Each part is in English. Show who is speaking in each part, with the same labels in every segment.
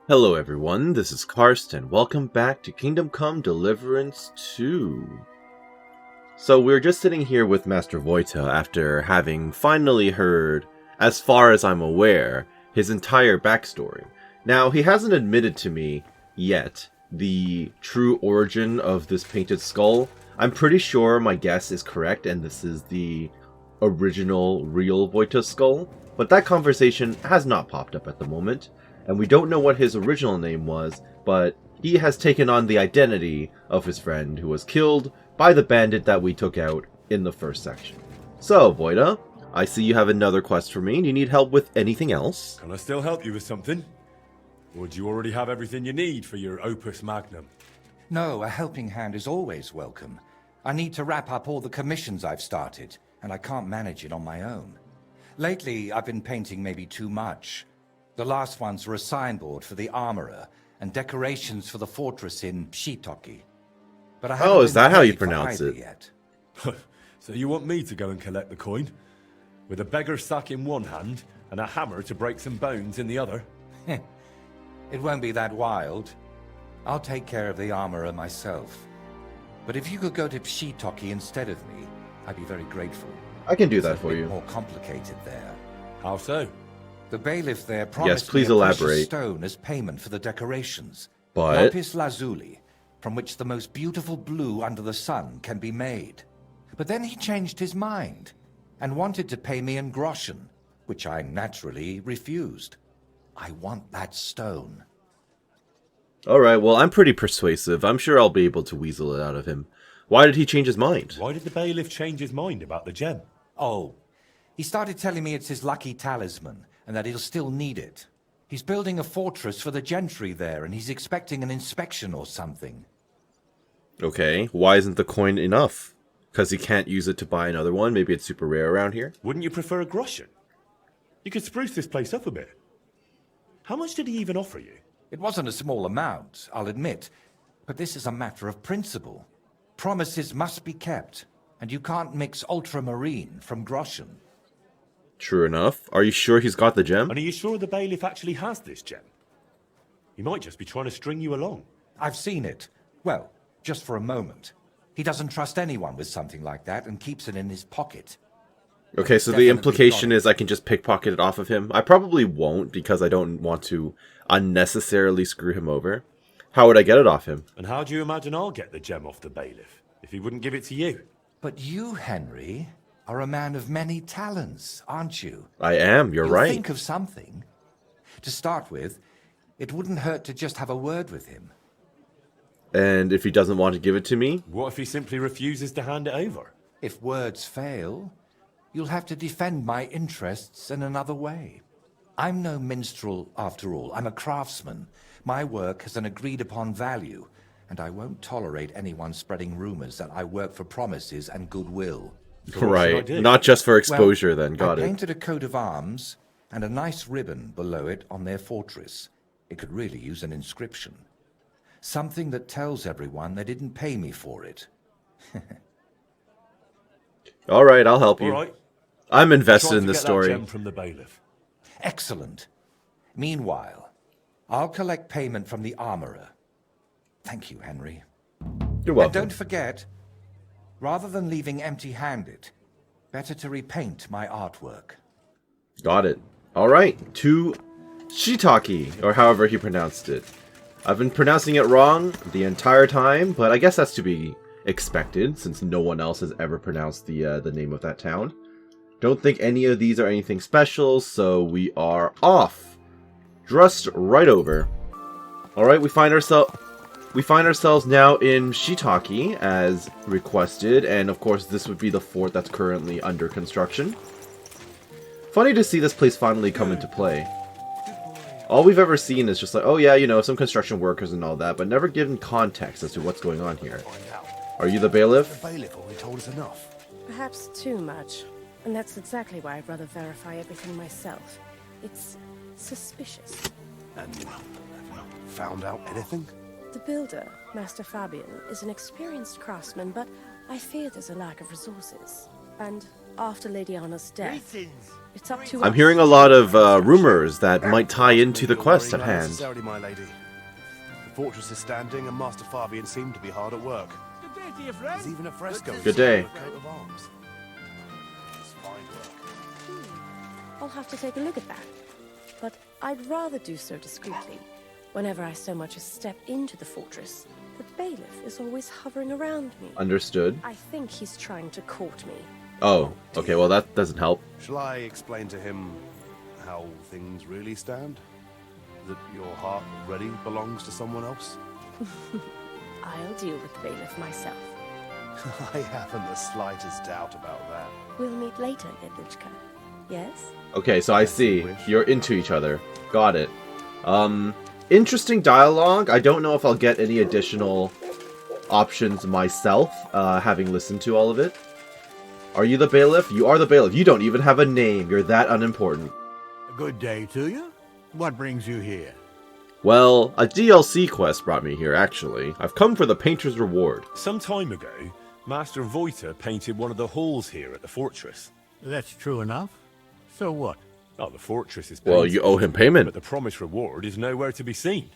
Speaker 1: Hello everyone, this is Karst, welcome back to Kingdom Come Deliverance 2. So we're just sitting here with Master Voyta after having finally heard, as far as I'm aware, his entire backstory. Now, he hasn't admitted to me yet the true origin of this painted skull. I'm pretty sure my guess is correct and this is the original real Voyta skull, but that conversation has not popped up at the moment. And we don't know what his original name was, but he has taken on the identity of his friend who was killed by the bandit that we took out in the first section. So, Voyta, I see you have another quest for me. Do you need help with anything else?
Speaker 2: Can I still help you with something? Or do you already have everything you need for your opus magnum?
Speaker 3: No, a helping hand is always welcome. I need to wrap up all the commissions I've started, and I can't manage it on my own. Lately, I've been painting maybe too much. The last ones were a signboard for the armorer and decorations for the fortress in Shitoki. But I haven't
Speaker 1: is that how you pronounce it?
Speaker 3: Yet.
Speaker 2: So you want me to go and collect the coin? With a beggar sack in one hand and a hammer to break some bones in the other?
Speaker 3: It won't be that wild. I'll take care of the armorer myself. But if you could go to Shitoki instead of me, I'd be very grateful.
Speaker 1: I can do
Speaker 3: It's
Speaker 1: that
Speaker 3: a
Speaker 1: for
Speaker 3: bit
Speaker 1: you.
Speaker 3: more complicated there.
Speaker 2: How so?
Speaker 3: The bailiff there promised
Speaker 1: please
Speaker 3: me a precious
Speaker 1: elaborate.
Speaker 3: stone as payment for the decorations.
Speaker 1: But
Speaker 3: Lapis lazuli, from which the most beautiful blue under the sun can be made. But then he changed his mind and wanted to pay me in groschen, which I naturally refused. I want that stone.
Speaker 1: alright, well, I'm pretty persuasive. I'm sure I'll be able to weasel it out of him. Why did he change his mind?
Speaker 2: Why did the bailiff change his mind about the gem?
Speaker 3: Oh, he started telling me it's his lucky talisman and that he'll still need it. He's building a fortress for the gentry there and he's expecting an inspection or something.
Speaker 1: Okay, why isn't the coin enough? Because he can't use it to buy another one? Maybe it's super rare around here?
Speaker 2: Wouldn't you prefer a groschen? You could spruce this place up a bit. How much did he even offer you?
Speaker 3: It wasn't a small amount, I'll admit, but this is a matter of principle. Promises must be kept, and you can't mix ultramarine from groschen.
Speaker 1: True enough. Are you sure he's got the gem?
Speaker 2: And are you sure the bailiff actually has this gem? He might just be trying to string you along.
Speaker 3: I've seen it. Well, just for a moment. He doesn't trust anyone with something like that and keeps it in his pocket.
Speaker 1: Okay, so the
Speaker 3: Definitely
Speaker 1: implication
Speaker 3: got it.
Speaker 1: is I can just pickpocket it off of him. I probably won't because I don't want to unnecessarily screw him over. How would I get it off him?
Speaker 2: And how do you imagine I'll get the gem off the bailiff if he wouldn't give it to you?
Speaker 3: But you, Henry, are a man of many talents, aren't you?
Speaker 1: I am, you're
Speaker 3: You'll
Speaker 1: right.
Speaker 3: think of something. To start with, it wouldn't hurt to just have a word with him.
Speaker 1: And if he doesn't want to give it to me?
Speaker 2: What if he simply refuses to hand it over?
Speaker 3: If words fail, you'll have to defend my interests in another way. I'm no minstrel, after all. I'm a craftsman. My work has an agreed-upon value, and I won't tolerate anyone spreading rumors that I work for promises and goodwill.
Speaker 2: So what should I
Speaker 1: Right.
Speaker 2: do?
Speaker 1: Not just for exposure then,
Speaker 3: I
Speaker 1: got it.
Speaker 3: painted a coat of arms and a nice ribbon below it on their fortress. It could really use an inscription. Something that tells everyone they didn't pay me for it.
Speaker 1: Alright, I'll help
Speaker 2: All
Speaker 1: you.
Speaker 2: right.
Speaker 1: I'm invested
Speaker 2: Try
Speaker 1: in
Speaker 2: to
Speaker 1: this
Speaker 2: get that
Speaker 1: story.
Speaker 2: gem from the bailiff.
Speaker 3: Excellent. Meanwhile, I'll collect payment from the armorer. Thank you, Henry.
Speaker 1: You're
Speaker 3: And
Speaker 1: welcome.
Speaker 3: don't forget, rather than leaving empty-handed, better to repaint my artwork.
Speaker 1: Got it. Alright, to Shitaki, or however he pronounced it. I've been pronouncing it wrong the entire time, but I guess that's to be expected, since no one else has ever pronounced the name of that town. Don't think any of these are anything special, so we are off. Just right over. Alright, we find ourselves now in Shitaki, as requested, and of course this would be the fort that's currently under construction. Funny to see this place finally come into play. All we've ever seen is just like, oh yeah, you know, some construction workers and all that, but never given context as to what's going on here. Are you the bailiff?
Speaker 4: The bailiff already told us enough.
Speaker 5: Perhaps too much. And that's exactly why I'd rather verify everything myself. It's suspicious.
Speaker 4: And have you found out anything?
Speaker 5: The builder, Master Fabian, is an experienced craftsman, but I fear there's a lack of resources. And after Lady Anna's death. It's up to
Speaker 1: I'm
Speaker 5: us
Speaker 1: hearing a
Speaker 5: to
Speaker 1: lot
Speaker 5: take
Speaker 1: of
Speaker 5: it.
Speaker 1: rumors that might tie into the quest at
Speaker 4: Not
Speaker 1: hand.
Speaker 4: necessarily, my lady. The fortress is standing, and Master Fabian seemed to be hard at work. There's even a fresco.
Speaker 1: Good day.
Speaker 4: inside a coat of arms. It's fine work.
Speaker 5: I'll have to take a look at that. But I'd rather do so discreetly. Whenever I so much as step into the fortress, the bailiff is always hovering around me.
Speaker 1: Understood.
Speaker 5: I think he's trying to court me.
Speaker 1: Oh, okay, well that doesn't help.
Speaker 4: Shall I explain to him how things really stand? That your heart already belongs to someone else?
Speaker 5: I'll deal with the bailiff myself.
Speaker 4: I haven't the slightest doubt about that.
Speaker 5: We'll meet later, Edlichka. Yes?
Speaker 1: Okay, so I see. You're into each other. Got it. Interesting dialogue. I don't know if I'll get any additional options myself, having listened to all of it. Are you the bailiff? You are the bailiff. You don't even have a name. You're that unimportant.
Speaker 6: Good day to you. What brings you here?
Speaker 1: Well, a DLC quest brought me here, actually. I've come for the Painter's Reward.
Speaker 2: Some time ago, Master Voyta painted one of the halls here at the fortress.
Speaker 6: That's true enough. So what?
Speaker 2: Oh, the fortress is painted,
Speaker 1: Well, you owe him payment.
Speaker 2: but the promised reward is nowhere to be seen.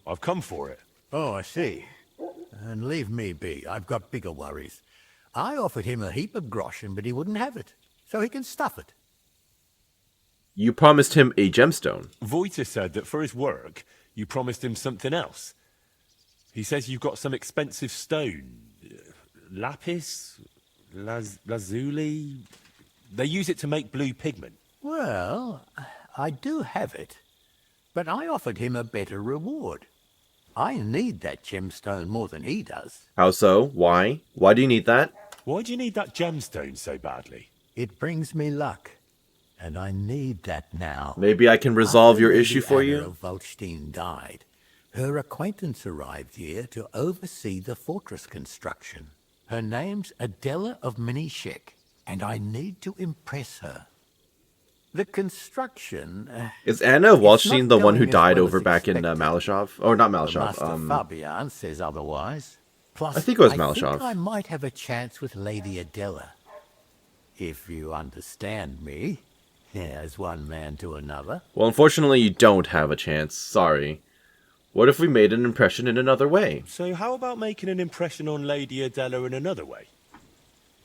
Speaker 2: I've come for it.
Speaker 6: Oh, I see. And leave me be. I've got bigger worries. I offered him a heap of groschen, but he wouldn't have it. So he can stuff it.
Speaker 1: You promised him a gemstone.
Speaker 2: Voyta said that for his work, you promised him something else. He says you've got some expensive stone. Lapis? Lazuli? They use it to make blue pigment.
Speaker 6: Well, I do have it. But I offered him a better reward. I need that gemstone more than he does.
Speaker 1: How so? Why? Why do you need that?
Speaker 2: Why do you need that gemstone so badly?
Speaker 6: It brings me luck. And I need that now.
Speaker 1: Maybe I can resolve
Speaker 6: After
Speaker 1: your
Speaker 6: Lady
Speaker 1: issue for
Speaker 6: Anna
Speaker 1: you?
Speaker 6: of Waldstein died, her acquaintance arrived here to oversee the fortress construction. Her name's Adela of Minishek, and I need to impress her. The construction...
Speaker 1: Is Anna of
Speaker 6: it's
Speaker 1: Waldstein
Speaker 6: not
Speaker 1: the one who
Speaker 6: going as
Speaker 1: died
Speaker 6: well
Speaker 1: over
Speaker 6: as
Speaker 1: back in
Speaker 6: expected.
Speaker 1: Malashov? Or not
Speaker 6: The
Speaker 1: Malashov.
Speaker 6: Master Fabian says otherwise. Plus,
Speaker 1: I think it was
Speaker 6: I
Speaker 1: Malashov.
Speaker 6: think I might have a chance with Lady Adela. If you understand me, as one man to another.
Speaker 1: Well, unfortunately, you don't have a chance. Sorry. What if we made an impression in another way?
Speaker 2: So how about making an impression on Lady Adela in another way?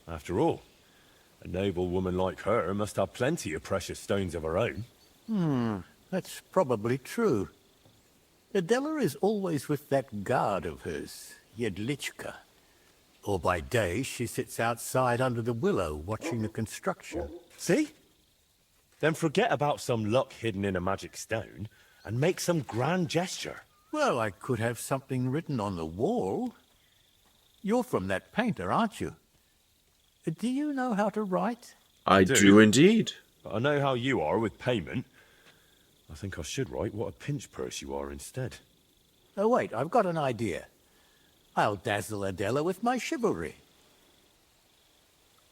Speaker 2: After all, a noble woman like her must have plenty of precious stones of her own.
Speaker 6: That's probably true. Adela is always with that guard of hers, Yedlichka. Or by day, she sits outside under the willow watching the construction.
Speaker 2: See? Then forget about some luck hidden in a magic stone and make some grand gesture.
Speaker 6: Well, I could have something written on the wall. You're from that painter, aren't you? Do you know how to write?
Speaker 1: I
Speaker 2: do.
Speaker 1: do indeed.
Speaker 2: But I know how you are with payment. I think I should write what a pinch purse you are instead.
Speaker 6: Oh, wait, I've got an idea. I'll dazzle Adela with my chivalry.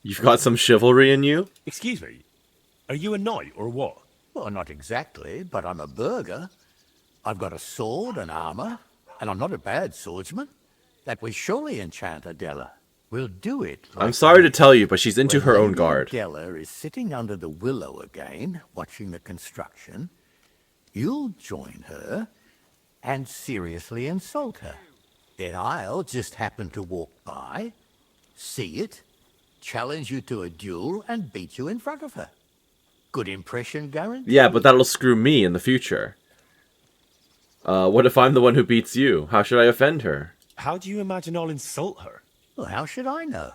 Speaker 1: You've got some chivalry in you?
Speaker 2: Excuse me, are you a knight or what?
Speaker 6: Well, not exactly, but I'm a burgher. I've got a sword and armor, and I'm not a bad swordsman. That will surely enchant Adela. We'll do it.
Speaker 1: I'm sorry to tell you, but she's into
Speaker 6: When
Speaker 1: her own
Speaker 6: Lady
Speaker 1: guard.
Speaker 6: Adela is sitting under the willow again, watching the construction. You'll join her and seriously insult her. Then I'll just happen to walk by, see it, challenge you to a duel, and beat you in front of her. Good impression, guaranteed?
Speaker 1: Yeah, but that'll screw me in the future. What if I'm the one who beats you? How should I offend her?
Speaker 2: How do you imagine I'll insult her?
Speaker 6: Well, how should I know?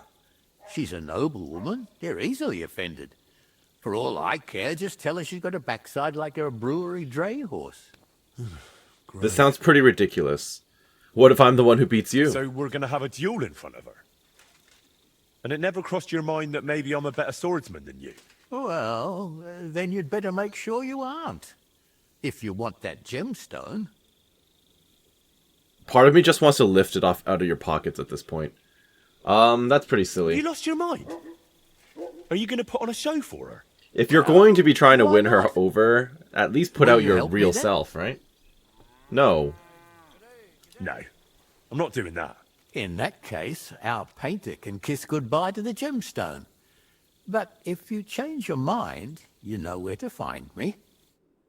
Speaker 6: She's a noble woman. They're easily offended. For all I care, just tell her she's got a backside like a brewery dray horse.
Speaker 1: This sounds pretty ridiculous. What if I'm the one who beats you?
Speaker 2: So we're going to have a duel in front of her? And it never crossed your mind that maybe I'm a better swordsman than you?
Speaker 6: Well, then you'd better make sure you aren't. If you want that gemstone.
Speaker 1: Part of me just wants to lift it off out of your pockets at this point. That's pretty silly.
Speaker 2: You lost your mind? Are you going to put on a show for her?
Speaker 1: If you're going to be trying to
Speaker 6: Why
Speaker 1: win her
Speaker 6: not?
Speaker 1: over, at least put
Speaker 6: Will
Speaker 1: out
Speaker 6: you
Speaker 1: your
Speaker 6: help me
Speaker 1: real
Speaker 6: then?
Speaker 1: self, right? No.
Speaker 2: No, I'm not doing that.
Speaker 6: In that case, our painter can kiss goodbye to the gemstone. But if you change your mind, you know where to find me.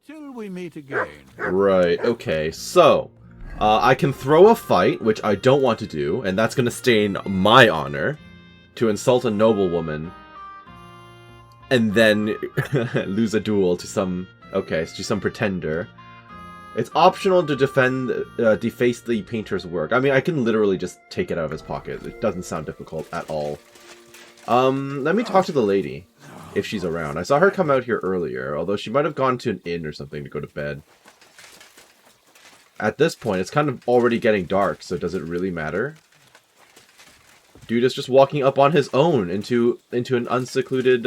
Speaker 6: Till we meet again.
Speaker 1: Right, okay. So, I can throw a fight, which I don't want to do, and that's going to stain my honor, to insult a noblewoman, and then lose a duel to some... Okay, to some pretender. It's optional to deface the painter's work. I mean, I can literally just take it out of his pocket. It doesn't sound difficult at all. Let me talk to the lady, if she's around. I saw her come out here earlier, although she might have gone to an inn or something to go to bed. At this point, it's kind of already getting dark, so does it really matter? Dude is just walking up on his own into an unsecluded,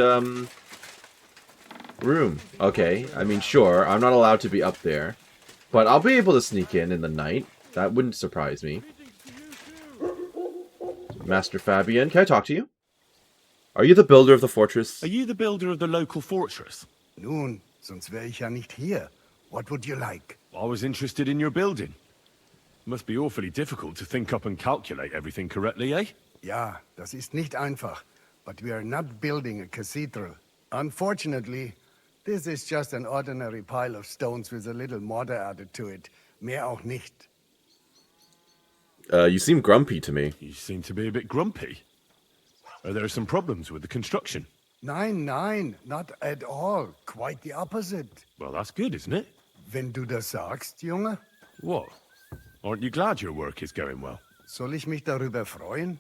Speaker 1: room. Okay, I mean, sure, I'm not allowed to be up there. But I'll be able to sneak in the night. That wouldn't surprise me. Master Fabian, can I talk to you? Are you the builder of the fortress?
Speaker 2: Are you the builder of the local fortress?
Speaker 7: Nun, sonst wäre ich ja nicht hier. What would you like?
Speaker 2: I was interested in your building. Must be awfully difficult to think up and calculate everything correctly, eh?
Speaker 7: Ja, das ist nicht einfach. But we are not building a cathedral. Unfortunately, this is just an ordinary pile of stones with a little mortar added to it. Mehr auch nicht.
Speaker 1: You seem grumpy to me.
Speaker 2: You seem to be a bit grumpy. Are there some problems with the construction?
Speaker 7: Nein, nein, not at all. Quite the opposite.
Speaker 2: Well, that's good, isn't it?
Speaker 7: Wenn du das sagst, Junge,
Speaker 2: What? Aren't you glad your work is going well?
Speaker 7: soll ich mich darüber freuen?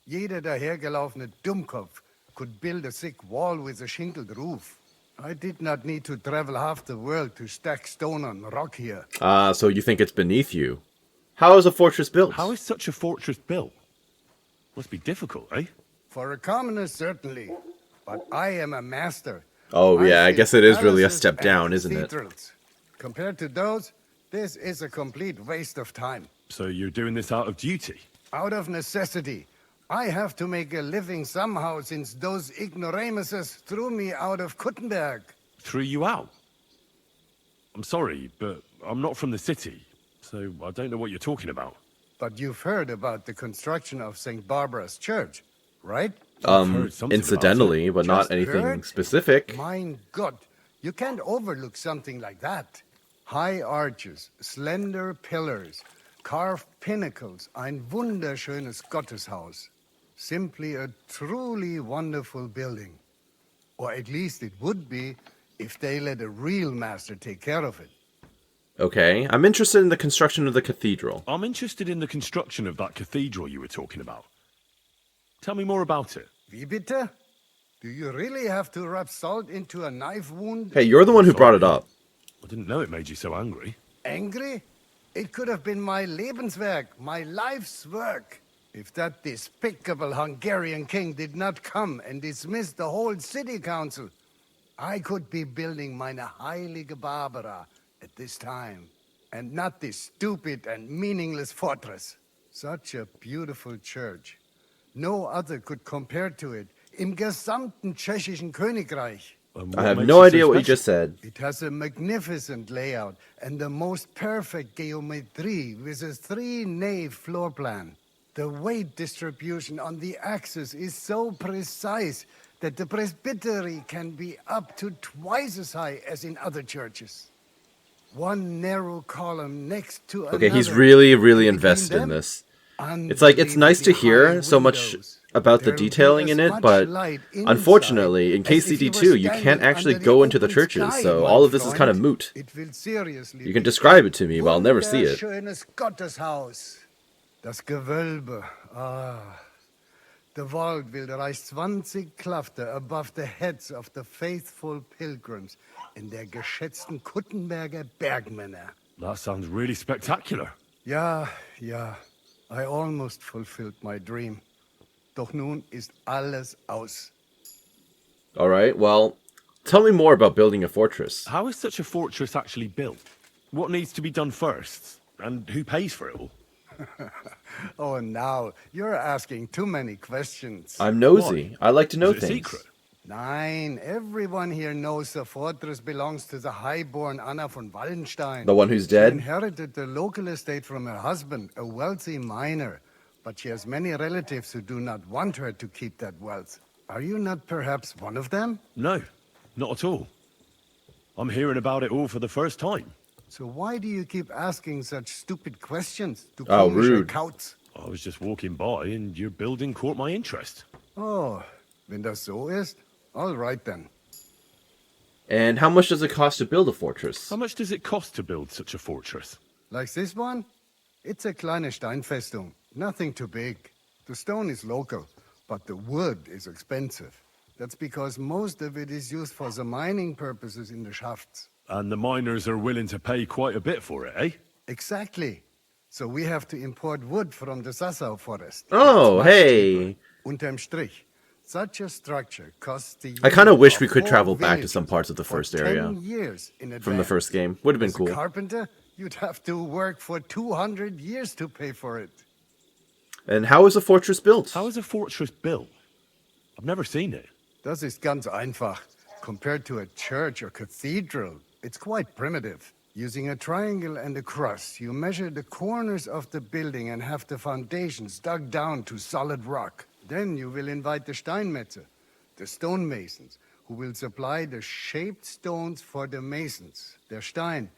Speaker 7: Jeder dahergelaufene Dummkopf could build a thick wall with a shingled roof. I did not need to travel half the world to stack stone on rock here.
Speaker 1: So you think it's beneath you. How is a fortress built?
Speaker 2: How is such a fortress built? Must be difficult, eh?
Speaker 7: For a commoner, certainly. But I am a master.
Speaker 1: Oh yeah, I
Speaker 7: build
Speaker 1: guess it is really a
Speaker 7: palaces
Speaker 1: step
Speaker 7: and
Speaker 1: down, isn't it?
Speaker 7: cathedrals. Compared to those, this is a complete waste of time.
Speaker 2: So you're doing this out of duty?
Speaker 7: Out of necessity. I have to make a living somehow since those ignoramuses threw me out of Kuttenberg.
Speaker 2: Threw you out? I'm sorry, but I'm not from the city, so I don't know what you're talking about.
Speaker 7: But you've heard about the construction of St. Barbara's Church, right?
Speaker 2: heard something
Speaker 1: Incidentally, but not
Speaker 7: Just
Speaker 1: anything
Speaker 7: heard?
Speaker 1: specific.
Speaker 7: Mein Gott, you can't overlook something like that. High arches, slender pillars, carved pinnacles, ein wunderschönes Gotteshaus. Simply a truly wonderful building. Or at least it would be if they let a real master take care of it.
Speaker 1: Okay, I'm interested in the construction of the cathedral.
Speaker 2: I'm interested in the construction of that cathedral you were talking about. Tell me more about it.
Speaker 7: Wie bitte? Do you really have to rub salt into a knife wound?
Speaker 1: Hey, you're the one who brought it up.
Speaker 2: I didn't know it made you so angry.
Speaker 7: Angry? It could have been my Lebenswerk, my life's work. If that despicable Hungarian king did not come and dismiss the whole city council, I could be building meine Heilige Barbara at this time, and not this stupid and meaningless fortress. Such a beautiful church. No other could compare to it im gesamten tschechischen Königreich.
Speaker 2: And
Speaker 1: I
Speaker 2: what
Speaker 1: have
Speaker 2: makes
Speaker 1: no
Speaker 2: it so
Speaker 1: idea what you
Speaker 2: special?
Speaker 1: just said.
Speaker 7: It has a magnificent layout and the most perfect geometry with a three-nave floor plan. The weight distribution on the axis is so precise that the presbytery can be up to twice as high as in other churches. One narrow column next to another.
Speaker 1: Okay, he's really, really
Speaker 7: Between
Speaker 1: invested in
Speaker 7: them,
Speaker 1: this. It's like, it's nice to hear so much about the detailing in it, but unfortunately, in KCD2, you can't actually go into the churches, so all of this is kind of moot. You can describe it to me, but I'll never see it.
Speaker 7: Wunderschönes Gotteshaus. Das Gewölbe. Ah. The vault will rise 20 Klafter above the heads of the faithful pilgrims in der geschätzten Kuttenberger Bergmänner.
Speaker 2: That sounds really spectacular.
Speaker 7: Ja, ja. I almost fulfilled my dream. Doch nun ist alles aus.
Speaker 1: Alright, well, tell me more about building a fortress.
Speaker 2: How is such a fortress actually built? What needs to be done first? And who pays for it all?
Speaker 7: Oh, now, you're asking too many questions.
Speaker 1: I'm nosy. I like to know
Speaker 2: Is it a
Speaker 1: things.
Speaker 2: secret?
Speaker 7: Nein, everyone here knows the fortress belongs to the highborn Anna von Wallenstein.
Speaker 1: The one who's
Speaker 7: She
Speaker 1: dead?
Speaker 7: inherited the local estate from her husband, a wealthy miner. But she has many relatives who do not want her to keep that wealth. Are you not perhaps one of them?
Speaker 2: No, not at all. I'm hearing about it all for the first time.
Speaker 7: So why do you keep asking such stupid questions to
Speaker 1: Oh,
Speaker 7: komische
Speaker 1: rude.
Speaker 7: Kauts?
Speaker 2: I was just walking by and your building caught my interest.
Speaker 7: Oh, wenn das so ist, all right then.
Speaker 1: And how much does it cost to build a fortress?
Speaker 2: How much does it cost to build such a fortress?
Speaker 7: Like this one? It's a kleine Steinfestung, nothing too big. The stone is local, but the wood is expensive. That's because most of it is used for the mining purposes in the shafts.
Speaker 2: And the miners are willing to pay quite a bit for it, eh?
Speaker 7: Exactly. So we have to import wood from the Sassau forest.
Speaker 1: Oh,
Speaker 7: It's much
Speaker 1: hey.
Speaker 7: cheaper. Unterm Strich, such a structure costs the
Speaker 1: I kind of
Speaker 7: unit
Speaker 1: wish
Speaker 7: of
Speaker 1: we could
Speaker 7: 4
Speaker 1: travel back to
Speaker 7: villages
Speaker 1: some parts of the
Speaker 7: for
Speaker 1: first
Speaker 7: 10
Speaker 1: area
Speaker 7: years in
Speaker 1: from the
Speaker 7: advance.
Speaker 1: first game. Would have been
Speaker 7: As a
Speaker 1: cool.
Speaker 7: carpenter, you'd have to work for 200 years to pay for it.
Speaker 1: And how is a fortress built?
Speaker 2: How is a fortress built? I've never seen it.
Speaker 7: Das ist ganz einfach. Compared to a church or cathedral, it's quite primitive. Using a triangle and a cross, you measure the corners of the building and have the foundations dug down to solid rock. Then you will invite the Steinmetze, the stonemasons, who will supply the shaped stones for the masons. Der Stein.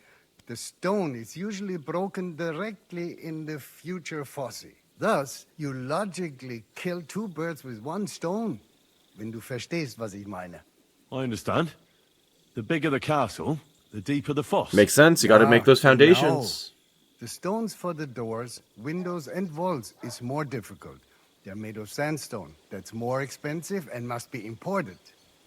Speaker 7: The stone is usually broken directly in the future fosse. Thus, you logically kill 2 birds with 1 stone. Wenn du verstehst, was ich meine.
Speaker 2: I understand. The bigger the castle, the deeper the fosse.
Speaker 1: Makes sense. You got to
Speaker 7: Ah,
Speaker 1: make those foundations.
Speaker 7: The stones for the doors, windows, and walls is more difficult. They're made of sandstone. That's more expensive and must be imported.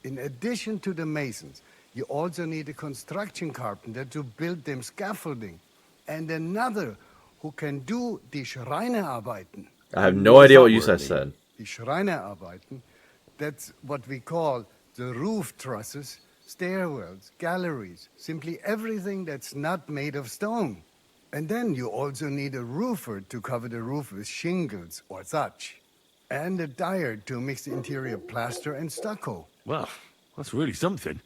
Speaker 7: In addition to the masons, you also need a construction carpenter to build them scaffolding. And another who can do die Schreinerarbeiten.
Speaker 1: I have no idea what you just said.
Speaker 7: Die Schreinerarbeiten, that's what we call the roof trusses, stairwells, galleries, simply everything that's not made of stone. And then you also need a roofer to cover the roof with shingles or thatch. And a dyer to mix the interior plaster and stucco.
Speaker 2: Well, that's really something.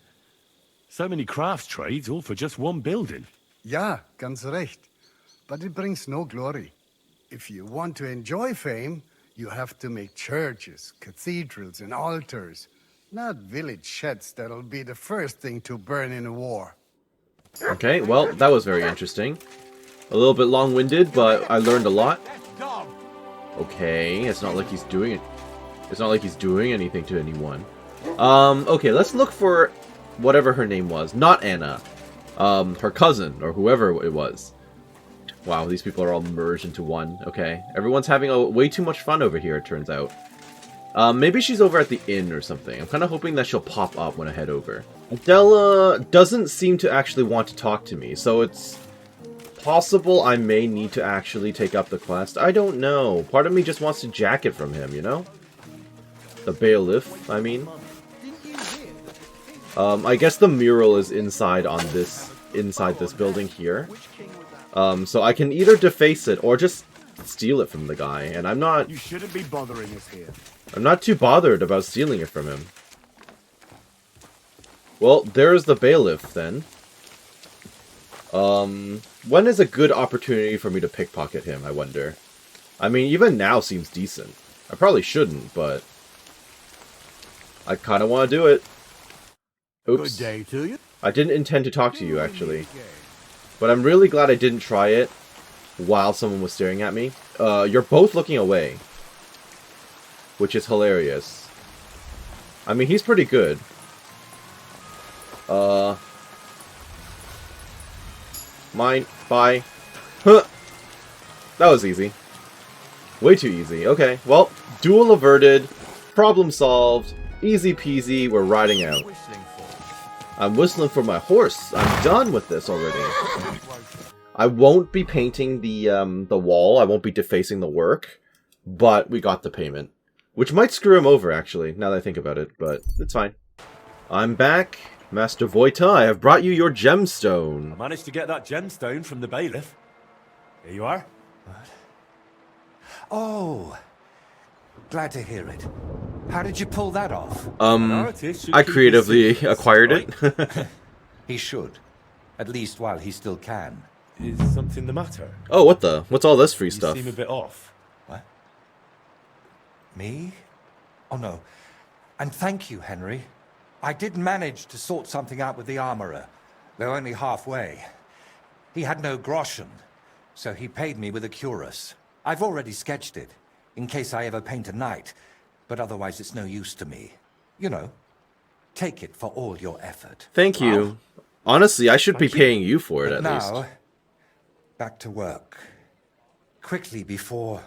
Speaker 2: So many crafts trades, all for just one building.
Speaker 7: Ja, ganz recht. But it brings no glory. If you want to enjoy fame, you have to make churches, cathedrals, and altars. Not village sheds that'll be the first thing to burn in a war.
Speaker 1: Okay, well, that was very interesting. A little bit long-winded, but I learned a lot. Okay, it's not like he's doing it. It's not like he's doing anything to anyone. Okay, let's look for whatever her name was. Not Anna. Her cousin, or whoever it was. Wow, these people are all merged into one. Okay, everyone's having way too much fun over here, it turns out. Maybe she's over at the inn or something. I'm kind of hoping that she'll pop up when I head over. Adela doesn't seem to actually want to talk to me, so it's possible I may need to actually take up the quest. I don't know. Part of me just wants to jack it from him, you know? The bailiff, I mean. I guess the mural is inside this building here. So I can either deface it or just steal it from the guy, and I'm not...
Speaker 4: You shouldn't be bothering us here.
Speaker 1: I'm not too bothered about stealing it from him. Well, there's the bailiff, then. When is a good opportunity for me to pickpocket him, I wonder? I mean, even now seems decent. I probably shouldn't, but... I kind of want to do it. Oops.
Speaker 6: Good day to you.
Speaker 1: I didn't intend to talk to you, actually. But I'm really glad I didn't try it while someone was staring at me. You're both looking away. Which is hilarious. I mean, he's pretty good. Mine. Bye. Huh. That was easy. Way too easy. Okay, well, duel averted. Problem solved. Easy peasy. We're riding out. I'm whistling for my horse. I'm done with this already. I won't be painting the wall. I won't be defacing the work. But we got the payment. Which might screw him over, actually, now that I think about it. But it's fine. I'm back. Master Voyta, I have brought you your gemstone.
Speaker 2: I managed to get that gemstone from the bailiff. Here you are.
Speaker 3: Oh, glad to hear it. How did you pull that off?
Speaker 1: I creatively acquired it.
Speaker 3: He should. At least while he still can.
Speaker 2: Is something the matter?
Speaker 1: Oh, what the? What's all this free
Speaker 2: You
Speaker 1: stuff?
Speaker 2: seem a bit off.
Speaker 3: What? Me? Oh no. And thank you, Henry. I did manage to sort something out with the armorer, though only halfway. He had no groschen, so he paid me with a cuirass. I've already sketched it, in case I ever paint a knight, but otherwise it's no use to me. You know, take it for all your effort.
Speaker 1: Thank you. Honestly, I should be paying you for it
Speaker 3: But
Speaker 1: at least.
Speaker 3: now, back to work. Quickly before...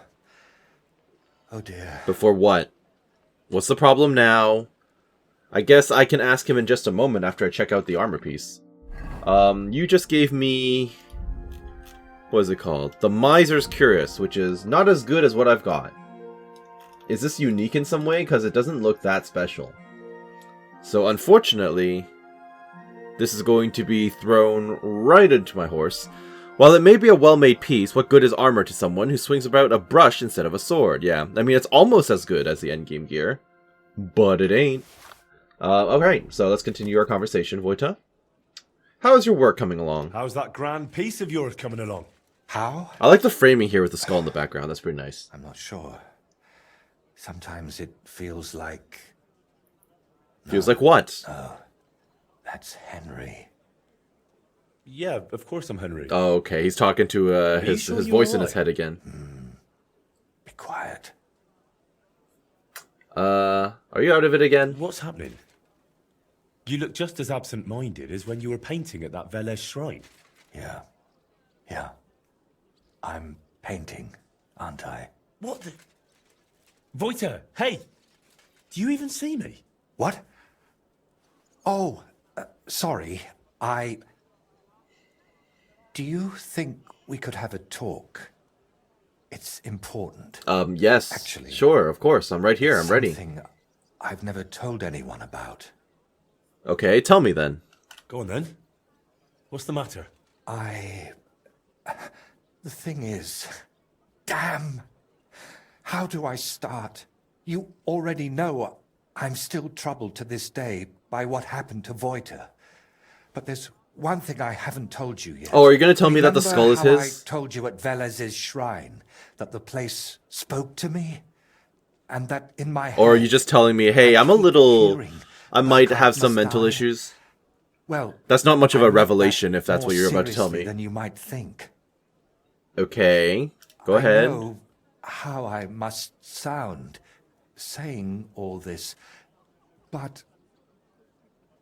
Speaker 3: Oh dear.
Speaker 1: Before what? What's the problem now? I guess I can ask him in just a moment after I check out the armor piece. You just gave me... What is it called? The Miser's Cuirass, which is not as good as what I've got. Is this unique in some way? Because it doesn't look that special. So unfortunately, this is going to be thrown right into my horse. While it may be a well-made piece, what good is armor to someone who swings about a brush instead of a sword? Yeah, I mean, it's almost as good as the endgame gear, but it ain't. Alright, so let's continue our conversation, Voyta. How is your work coming along?
Speaker 2: How's that grand piece of yours coming along?
Speaker 3: How?
Speaker 1: I like the framing here with the skull in the background. That's pretty nice.
Speaker 3: I'm not sure. Sometimes it feels like...
Speaker 1: Feels like what?
Speaker 3: That's Henry.
Speaker 2: Yeah, of course I'm Henry.
Speaker 1: Oh, okay. He's talking to his
Speaker 2: sure
Speaker 1: his
Speaker 2: you're
Speaker 1: voice in
Speaker 2: alright?
Speaker 1: his head again.
Speaker 3: Be quiet.
Speaker 1: Are you out of it again?
Speaker 2: What's happening? You look just as absent-minded as when you were painting at that Velez shrine.
Speaker 3: Yeah. Yeah. I'm painting, aren't I?
Speaker 2: What the... Voyta, hey! Do you even see me?
Speaker 3: What? Oh, sorry. Do you think we could have a talk? It's important.
Speaker 1: Yes.
Speaker 3: Actually,
Speaker 1: sure, of course. I'm right here. I'm ready.
Speaker 3: Something I've never told anyone about.
Speaker 1: Okay, tell me then.
Speaker 2: Go on then. What's the matter?
Speaker 3: The thing is... Damn! How do I start? You already know I'm still troubled to this day by what happened to Voyta. But there's one thing I haven't told you yet.
Speaker 1: Oh, are you going to tell me that the skull is
Speaker 3: Remember how
Speaker 1: his?
Speaker 3: I told you at Velez's shrine that the place spoke to me? And that in my head...
Speaker 1: Or are you just telling me, hey,
Speaker 3: I
Speaker 1: I'm a
Speaker 3: keep
Speaker 1: little...
Speaker 3: hearing
Speaker 1: I might
Speaker 3: Burkhard
Speaker 1: have some
Speaker 3: must
Speaker 1: mental
Speaker 3: die?
Speaker 1: issues?
Speaker 3: Well...
Speaker 1: That's not much of a
Speaker 3: I meant
Speaker 1: revelation
Speaker 3: that
Speaker 1: if that's
Speaker 3: more
Speaker 1: what you're about to tell
Speaker 3: seriously
Speaker 1: me.
Speaker 3: than you might think.
Speaker 1: Okay, go ahead.
Speaker 3: I know how I must sound saying all this, but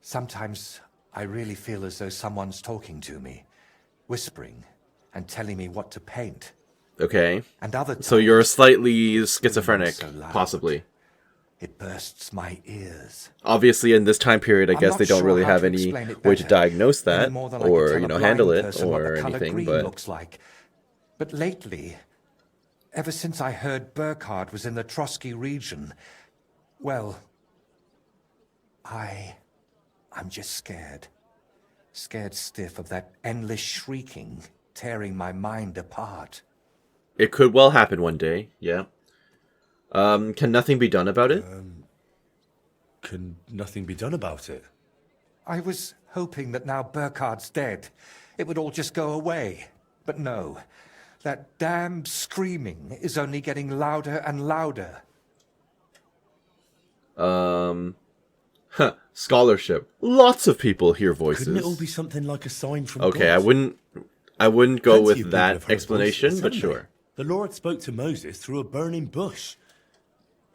Speaker 3: sometimes I really feel as though someone's talking to me, whispering and telling me what to paint.
Speaker 1: Okay.
Speaker 3: And other
Speaker 1: So you're
Speaker 3: times,
Speaker 1: slightly schizophrenic,
Speaker 3: so loud.
Speaker 1: possibly.
Speaker 3: it bursts my ears.
Speaker 1: Obviously, in this time period, I
Speaker 3: I'm
Speaker 1: guess
Speaker 3: not
Speaker 1: they don't
Speaker 3: sure
Speaker 1: really
Speaker 3: how
Speaker 1: have
Speaker 3: to
Speaker 1: any
Speaker 3: explain it
Speaker 1: way to
Speaker 3: better,
Speaker 1: diagnose
Speaker 3: any
Speaker 1: that,
Speaker 3: more than I could
Speaker 1: or,
Speaker 3: tell
Speaker 1: you
Speaker 3: a
Speaker 1: know,
Speaker 3: blind
Speaker 1: handle it,
Speaker 3: person what
Speaker 1: or
Speaker 3: the colour
Speaker 1: anything,
Speaker 3: green
Speaker 1: but...
Speaker 3: looks like. But lately, ever since I heard Burkhard was in the Trotsky region, well, I'm just scared. Scared stiff of that endless shrieking, tearing my mind apart.
Speaker 1: It could well happen one day, yeah. Can nothing be done about it?
Speaker 2: Can nothing be done about it?
Speaker 3: I was hoping that now Burkhard's dead, it would all just go away. But no, that damn screaming is only getting louder and louder.
Speaker 1: Scholarship. Lots of people hear voices.
Speaker 2: Couldn't it all be something like a sign from
Speaker 1: Okay,
Speaker 2: God?
Speaker 1: I wouldn't go
Speaker 2: Plenty of
Speaker 1: with
Speaker 2: people
Speaker 1: that
Speaker 2: have heard
Speaker 1: explanation,
Speaker 2: voices,
Speaker 1: but
Speaker 2: haven't they?
Speaker 1: sure.
Speaker 2: The Lord spoke to Moses through a burning bush.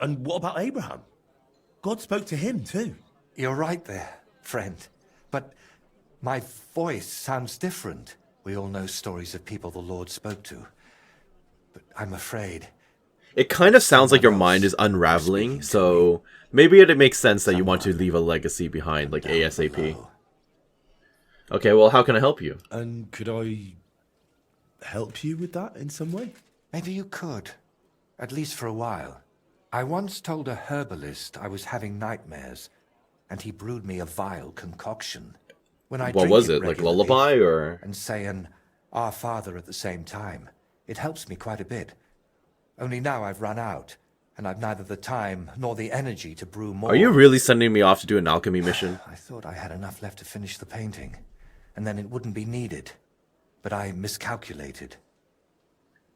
Speaker 2: And what about Abraham? God spoke to him too.
Speaker 3: You're right there, friend. But my voice sounds different. We all know stories of people the Lord spoke to. But I'm afraid...
Speaker 1: It kind of sounds like your
Speaker 3: Someone
Speaker 1: mind
Speaker 3: else
Speaker 1: is unraveling,
Speaker 3: speaking to
Speaker 1: so maybe it makes sense that you want to leave a legacy behind, like ASAP.
Speaker 3: below.
Speaker 1: Okay, well, how can I help you?
Speaker 2: And could I help you with that in some way?
Speaker 3: Maybe you could. At least for a while. I once told a herbalist I was having nightmares, and he brewed me a vile concoction. When I
Speaker 1: What
Speaker 3: drink
Speaker 1: was it, like
Speaker 3: regularly
Speaker 1: lullaby, or...?
Speaker 3: and say an Our Father at the same time, it helps me quite a bit. Only now I've run out, and I've neither the time nor the energy to brew more.
Speaker 1: Are you really sending me off to do an alchemy mission?
Speaker 3: I thought I had enough left to finish the painting, and then it wouldn't be needed. But I miscalculated.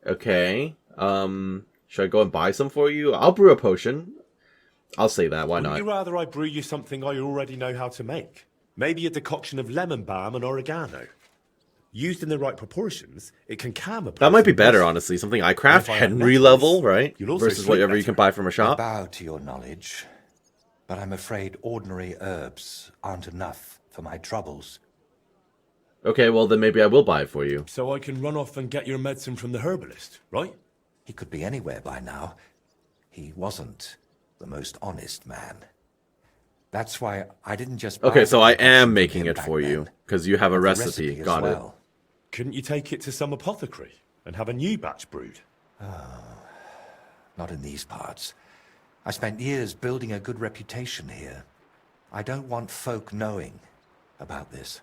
Speaker 1: Okay, should I go and buy some for you? I'll brew a potion. I'll say that. Why
Speaker 2: Wouldn't
Speaker 1: not?
Speaker 2: you rather I brew you something I already know how to make? Maybe a decoction of lemon balm and oregano. Used in the right proportions, it can calm a person.
Speaker 1: That might be better,
Speaker 2: nicely.
Speaker 1: honestly. Something I craft,
Speaker 2: And if I add
Speaker 1: Henry
Speaker 2: necklace,
Speaker 1: level, right?
Speaker 2: you'll also
Speaker 1: Versus
Speaker 2: sleep
Speaker 1: whatever you
Speaker 2: better.
Speaker 1: can buy from a
Speaker 3: I
Speaker 1: shop.
Speaker 3: bow to your knowledge, but I'm afraid ordinary herbs aren't enough for my troubles.
Speaker 1: Okay, well then maybe I will buy it for you.
Speaker 2: So I can run off and get your medicine from the herbalist, right?
Speaker 3: He could be anywhere by now. He wasn't the most honest man. That's why I didn't just buy
Speaker 1: Okay, so
Speaker 3: the
Speaker 1: I
Speaker 3: decoction
Speaker 1: am
Speaker 3: from
Speaker 1: making
Speaker 3: him
Speaker 1: it
Speaker 3: back
Speaker 1: for you,
Speaker 3: then.
Speaker 1: because you have a
Speaker 3: And the
Speaker 1: recipe.
Speaker 3: as
Speaker 1: Got it.
Speaker 3: well.
Speaker 2: Couldn't you take it to some apothecary and have a new batch brewed?
Speaker 3: Not in these parts. I spent years building a good reputation here. I don't want folk knowing about this.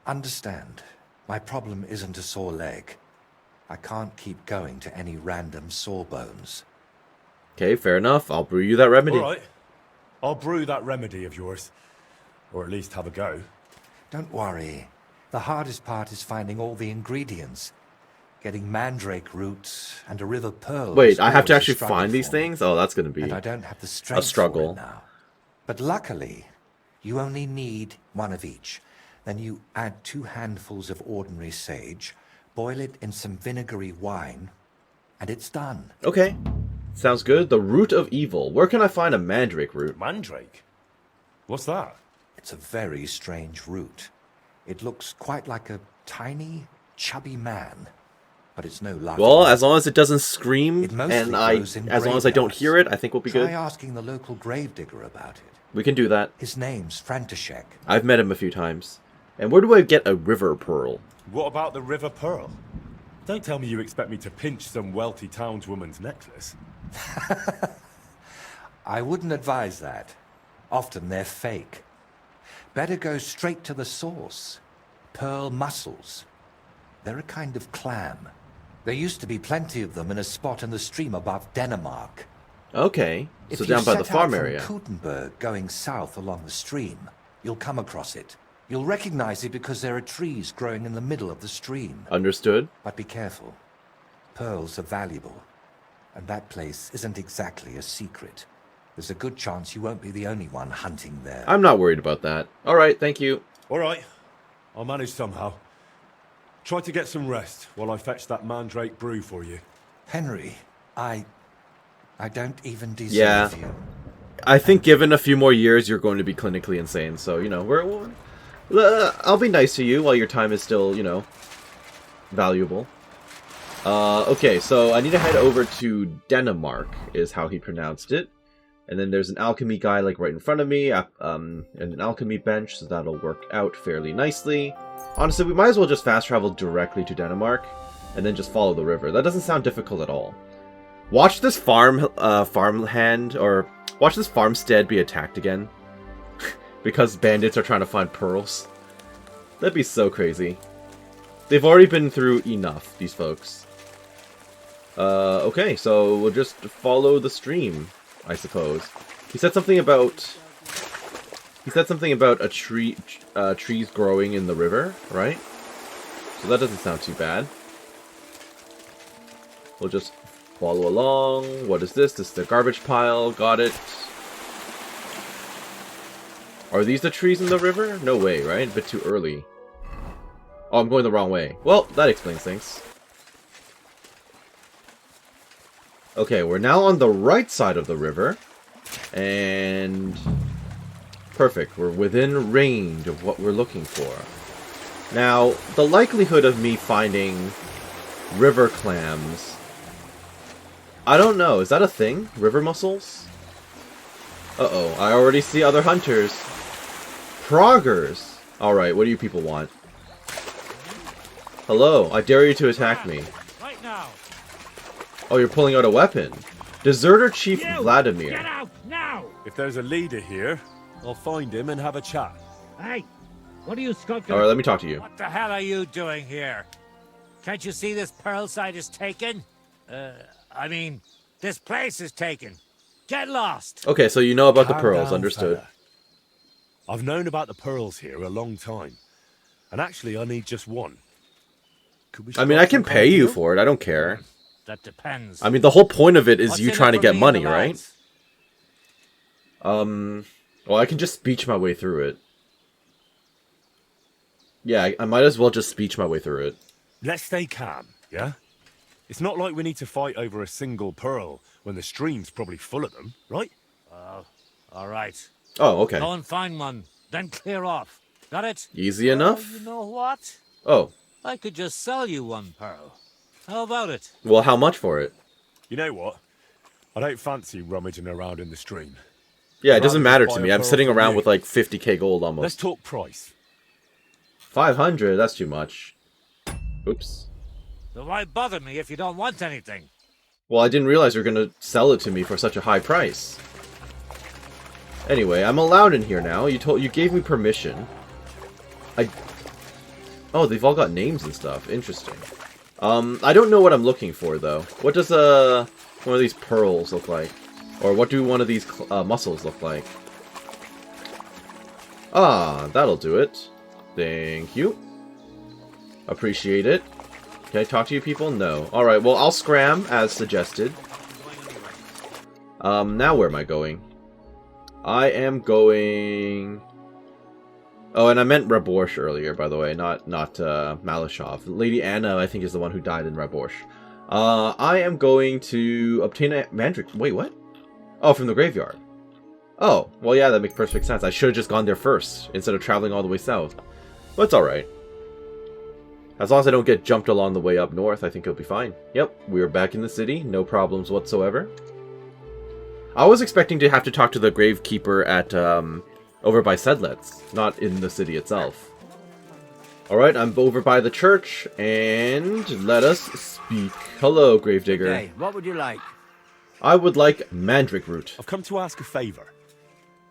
Speaker 3: Understand, my problem isn't a sore leg. I can't keep going to any random sawbones.
Speaker 1: Okay, fair enough. I'll brew you that remedy.
Speaker 2: All right. I'll brew that remedy of yours. Or at least have a go.
Speaker 3: Don't worry. The hardest part is finding all the ingredients. Getting mandrake roots and a river pearl.
Speaker 1: Wait, I have to actually find these things? Oh, that's going to be
Speaker 3: And I don't have the strength
Speaker 1: struggle.
Speaker 3: for it now. But luckily, you only need one of each. Then you add 2 handfuls of ordinary sage, boil it in some vinegary wine, and it's done.
Speaker 1: Okay. Sounds good. The root of evil. Where can I find a mandrake root?
Speaker 2: Mandrake? What's that?
Speaker 3: It's a very strange root. It looks quite like a tiny, chubby man, but it's no laughing.
Speaker 1: Well, as long as it doesn't scream,
Speaker 3: It mostly
Speaker 1: and
Speaker 3: grows in
Speaker 1: as long as I don't
Speaker 3: graveyards.
Speaker 1: hear it, I think we'll be
Speaker 3: Try
Speaker 1: good.
Speaker 3: asking the local gravedigger about it.
Speaker 1: We can do that.
Speaker 3: His name's František.
Speaker 1: I've met him a few times. And where do I get a river pearl?
Speaker 2: What about the river pearl? Don't tell me you expect me to pinch some wealthy townswoman's necklace.
Speaker 3: I wouldn't advise that. Often they're fake. Better go straight to the source. Pearl mussels. They're a kind of clam. There used to be plenty of them in a spot in the stream above Denmark.
Speaker 1: Okay.
Speaker 3: If
Speaker 1: So
Speaker 3: you
Speaker 1: down by the
Speaker 3: set out
Speaker 1: farm
Speaker 3: from
Speaker 1: area.
Speaker 3: Kuttenberg going south along the stream, you'll come across it. You'll recognize it because there are trees growing in the middle of the stream.
Speaker 1: Understood.
Speaker 3: But be careful. Pearls are valuable. And that place isn't exactly a secret. There's a good chance you won't be the only one hunting there.
Speaker 1: I'm not worried about that. Alright, thank you.
Speaker 2: All right. I'll manage somehow. Try to get some rest while I fetch that mandrake brew for you.
Speaker 3: Henry, I don't even deserve
Speaker 1: Yeah.
Speaker 3: you.
Speaker 1: I think given a few more years, you're going to be clinically insane. So, you know, I'll be nice to you while your time is still, you know, valuable. Okay, so I need to head over to Denmark, is how he pronounced it. And then there's an alchemy guy, like, right in front of me, and an alchemy bench, so that'll work out fairly nicely. Honestly, we might as well just fast travel directly to Denmark, and then just follow the river. That doesn't sound difficult at all. Watch this farmstead be attacked again. Because bandits are trying to find pearls. That'd be so crazy. They've already been through enough, these folks. Okay, so we'll just follow the stream, I suppose. He said something about a tree, trees growing in the river, right? So that doesn't sound too bad. We'll just follow along. What is this? This is the garbage pile. Got it. Are these the trees in the river? No way, right? A bit too early. Oh, I'm going the wrong way. Well, that explains things. Okay, we're now on the right side of the river. And... perfect. We're within range of what we're looking for. Now, the likelihood of me finding river clams... I don't know. Is that a thing? River mussels? Uh-oh. I already see other hunters. Proggers! Alright, what do you people want? Hello, I dare you to attack me.
Speaker 8: Right now.
Speaker 1: Oh, you're pulling out a weapon. Deserter Chief
Speaker 8: You,
Speaker 1: Vladimir.
Speaker 8: Get out now!
Speaker 2: If there's a leader here, I'll find him and have a chat.
Speaker 8: Hey, what are you skulking?
Speaker 1: Alright, let me talk to you.
Speaker 8: What the hell are you doing here? Can't you see this pearl site is taken? I mean, this place is taken. Get lost.
Speaker 1: Okay, so you know about the
Speaker 2: Calm
Speaker 1: pearls,
Speaker 2: down,
Speaker 1: understood.
Speaker 2: fella. I've known about the pearls here a long time. And actually, I need just one. Could we
Speaker 1: I mean, I
Speaker 2: strike
Speaker 1: can
Speaker 2: some
Speaker 1: pay you
Speaker 2: deal?
Speaker 1: for it, I don't care.
Speaker 8: That depends.
Speaker 1: I mean, the whole point of it is
Speaker 8: What's
Speaker 1: you
Speaker 8: in it
Speaker 1: trying to
Speaker 8: for
Speaker 1: get
Speaker 8: me and
Speaker 1: money,
Speaker 8: the
Speaker 1: right?
Speaker 8: lads?
Speaker 1: Well, I can just speech my way through it. Yeah, I might as well just speech my way through it.
Speaker 2: Let's stay calm, yeah? It's not like we need to fight over a single pearl when the stream's probably full of them, right?
Speaker 8: All right.
Speaker 1: Oh, okay.
Speaker 8: Go and find one, then clear off. Got it?
Speaker 1: Easy enough?
Speaker 8: You know what?
Speaker 1: Oh.
Speaker 8: I could just sell you one pearl. How about it?
Speaker 1: Well, how much for it?
Speaker 2: You know what? I don't fancy rummaging around in the stream.
Speaker 1: Yeah, it doesn't matter
Speaker 2: buy
Speaker 1: to
Speaker 2: a
Speaker 1: me. I'm
Speaker 2: pearl
Speaker 1: sitting
Speaker 2: from
Speaker 1: around
Speaker 2: you.
Speaker 1: with like 50k gold
Speaker 2: Let's
Speaker 1: almost.
Speaker 2: talk price.
Speaker 1: 500, that's too much. Oops.
Speaker 8: So why bother me if you don't want anything?
Speaker 1: Well, I didn't realize you were going to sell it to me for such a high price. Anyway, I'm allowed in here now. You gave me permission. Oh, they've all got names and stuff. Interesting. I don't know what I'm looking for though. What does one of these pearls look like? Or what do one of these muscles look like? Ah, that'll do it. Thank you. Appreciate it. Can I talk to you people? No. Alright, well, I'll scram as suggested. Now where am I going? I am going... Oh, and I meant Raborsh earlier, by the way, not Malashov. Lady Anna, I think, is the one who died in Raborsh. I am going to obtain a mandrake... Wait, what? Oh, from the graveyard. Oh, well, yeah, that makes perfect sense. I should have just gone there first, instead of traveling all the way south. But it's alright. As long as I don't get jumped along the way up north, I think it'll be fine. Yep, we're back in the city. No problems whatsoever. I was expecting to have to talk to the gravekeeper at, over by Sedlets, not in the city itself. Alright, I'm over by the church, and let us speak. Hello, Gravedigger.
Speaker 9: Hey, what would you like?
Speaker 1: I would like mandrake root.
Speaker 2: I've come to ask a favour.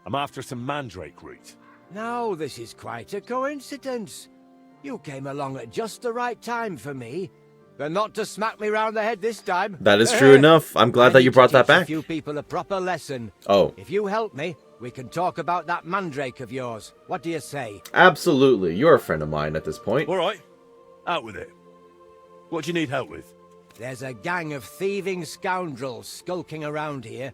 Speaker 2: I'm after some mandrake root.
Speaker 9: Now, this is quite a coincidence. You came along at just the right time for me. But not to smack me round the head this time.
Speaker 1: That is true enough. I'm glad that you brought that
Speaker 9: I need to teach
Speaker 1: back.
Speaker 9: a few people a proper lesson.
Speaker 1: Oh.
Speaker 9: If you help me, we can talk about that mandrake of yours. What do you say?
Speaker 1: Absolutely. You're a friend of mine at this point.
Speaker 2: All right. Out with it. What do you need help with?
Speaker 9: There's a gang of thieving scoundrels skulking around here.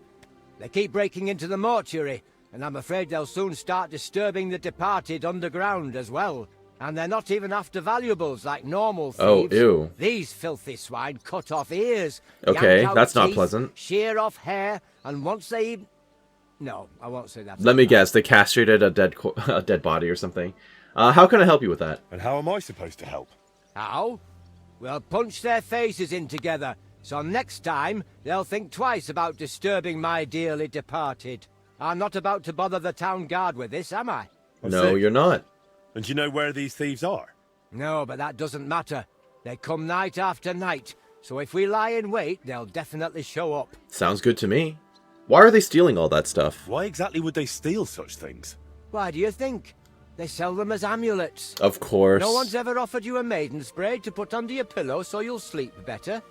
Speaker 9: They keep breaking into the mortuary, and I'm afraid they'll soon start disturbing the departed underground as well. And they're not even after valuables like normal thieves.
Speaker 1: Oh, ew.
Speaker 9: These filthy swine cut off ears.
Speaker 1: Okay,
Speaker 9: yank out
Speaker 1: that's not
Speaker 9: teeth,
Speaker 1: pleasant.
Speaker 9: Shear off hair, and once they even... No, I won't say that.
Speaker 1: Let me guess. They castrated a dead body or something. How can I help you with that?
Speaker 2: And how am I supposed to help?
Speaker 9: How? Well, punch their faces in together, so next time they'll think twice about disturbing my dearly departed. I'm not about to bother the town guard with this, am I?
Speaker 1: No, you're not.
Speaker 2: And do you know where these thieves are?
Speaker 9: No, but that doesn't matter. They come night after night, so if we lie in wait, they'll definitely show up.
Speaker 1: Sounds good to me. Why are they stealing all that stuff?
Speaker 2: Why exactly would they steal such things?
Speaker 9: Why do you think? They sell them as amulets.
Speaker 1: Of course.
Speaker 9: No one's ever offered you a maiden spray to put under your pillow so you'll sleep better?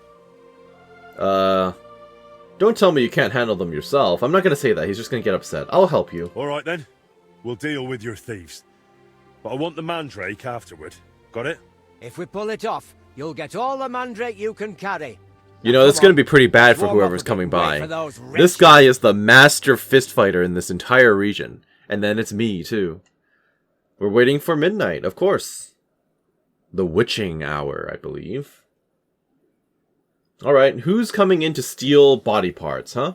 Speaker 1: Don't tell me you can't handle them yourself. I'm not going to say that. He's just going to get upset. I'll help you.
Speaker 2: All right, then. We'll deal with your thieves. But I want the mandrake afterward. Got it?
Speaker 9: If we pull it off, you'll get all the mandrake you can carry.
Speaker 1: You know, that's going to be pretty bad for whoever's coming by. This guy is the master fist fighter in this entire region. And then it's me, too. We're waiting for midnight, of course. The witching hour, I believe. Alright, who's coming in to steal body parts, huh?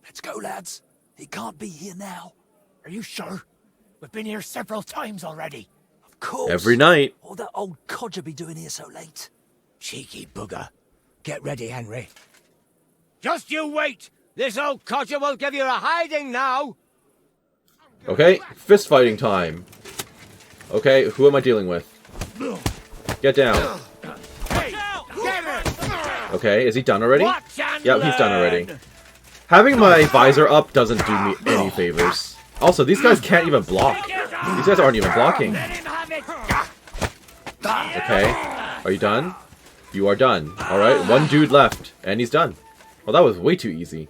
Speaker 10: Let's go, lads. He can't be here now. Are you sure? We've been here several times already. Of course.
Speaker 1: Every night.
Speaker 10: What will that old codger be doing here so late?
Speaker 9: Cheeky bugger. Get ready, Henry. Just you wait! This old codger will give you a hiding now!
Speaker 1: Okay, fist fighting time. Okay, who am I dealing with? Get down. Okay, is he done already? Yep, he's done already. Having my visor up doesn't do me any favors. Also, these guys can't even block. These guys aren't even blocking. Okay, are you done? You are done. Alright, one dude left, and he's done. Well, that was way too easy.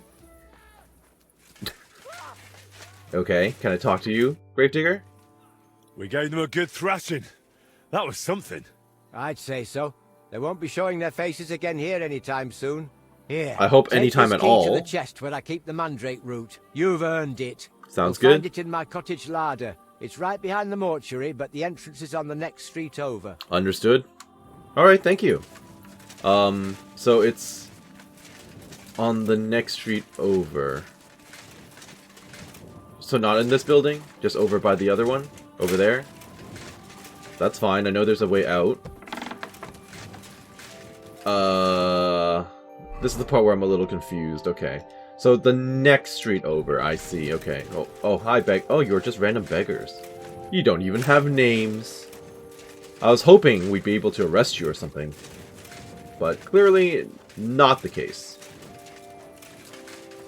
Speaker 1: Okay, can I talk to you, Gravedigger?
Speaker 2: We gave them a good thrashing. That was something.
Speaker 9: I'd say so. They won't be showing their faces again here anytime soon. Here.
Speaker 1: I hope
Speaker 9: take
Speaker 1: anytime
Speaker 9: this
Speaker 1: at
Speaker 9: key
Speaker 1: all.
Speaker 9: to the chest where I keep the mandrake root. You've earned it.
Speaker 1: Sounds
Speaker 9: You'll
Speaker 1: good.
Speaker 9: find it in my cottage larder. It's right behind the mortuary, but the entrance is on the next street over.
Speaker 1: Understood. Alright, thank you. So it's on the next street over. So not in this building? Just over by the other one? Over there? That's fine. I know there's a way out. This is the part where I'm a little confused. Okay. So the next street over. I see. Okay. Oh, hi, Oh, you're just random beggars. You don't even have names. I was hoping we'd be able to arrest you or something. But clearly not the case.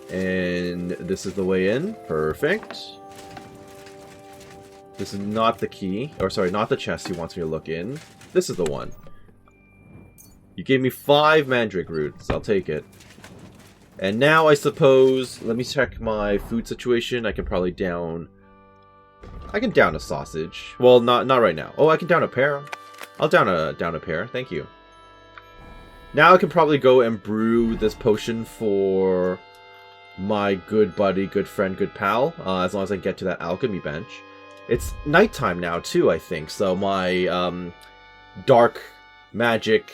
Speaker 1: And this is the way in. Perfect. This is not the key. Or sorry, not the chest he wants me to look in. This is the one. You gave me 5 mandrake roots. I'll take it. And now I suppose... Let me check my food situation. I can probably down... I can down a sausage. Well, not right now. Oh, I can down a pear. I'll down a pear. Thank you. Now I can probably go and brew this potion for my good buddy, good friend, good pal. As long as I get to that alchemy bench. It's nighttime now, too, I think. So my dark magic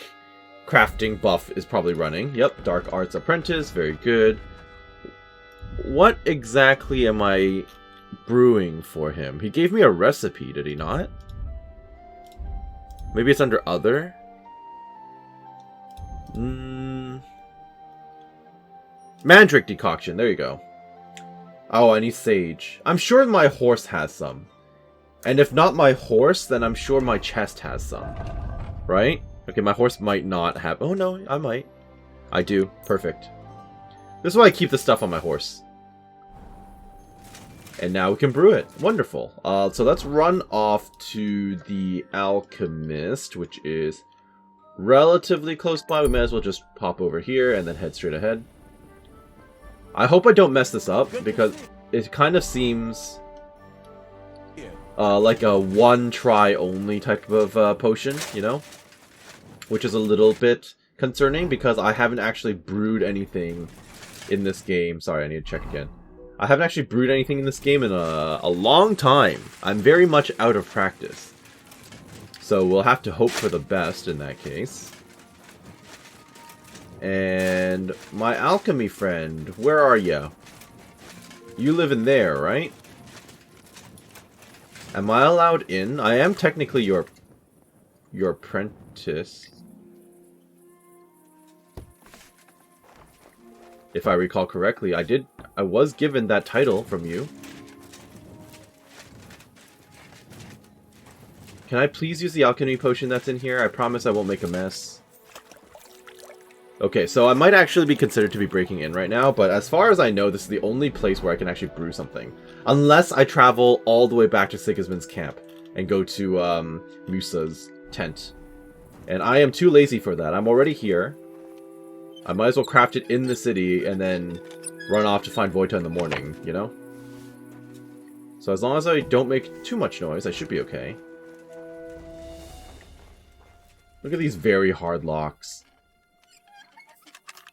Speaker 1: crafting buff is probably running. Yep, Dark Arts Apprentice. Very good. What exactly am I brewing for him? He gave me a recipe, did he not? Maybe it's under other? Mandrake decoction, there you go. Oh, I need sage. I'm sure my horse has some. And if not my horse, then I'm sure my chest has some. Right? Okay, my horse might not have... Oh no, I might. I do. Perfect. This is why I keep the stuff on my horse. And now we can brew it. Wonderful. So let's run off to the alchemist, which is relatively close by. We may as well just pop over here and then head straight ahead. I hope I don't mess this up, because it kind of seems like a one-try-only type of potion, you know? Which is a little bit concerning, because I haven't actually brewed anything in this game. Sorry, I need to check again. I haven't actually brewed anything in this game in a long time. I'm very much out of practice. So we'll have to hope for the best in that case. And my alchemy friend, where are you? You live in there, right? Am I allowed in? I am technically your apprentice. If I recall correctly, I was given that title from you. Can I please use the alchemy potion that's in here? I promise I won't make a mess. Okay, so I might actually be considered to be breaking in right now, but as far as I know, this is the only place where I can actually brew something. Unless I travel all the way back to Sigismund's camp and go to Musa's tent. And I am too lazy for that. I'm already here. I might as well craft it in the city and then run off to find Voyta in the morning, you know? So as long as I don't make too much noise, I should be okay. Look at these very hard locks.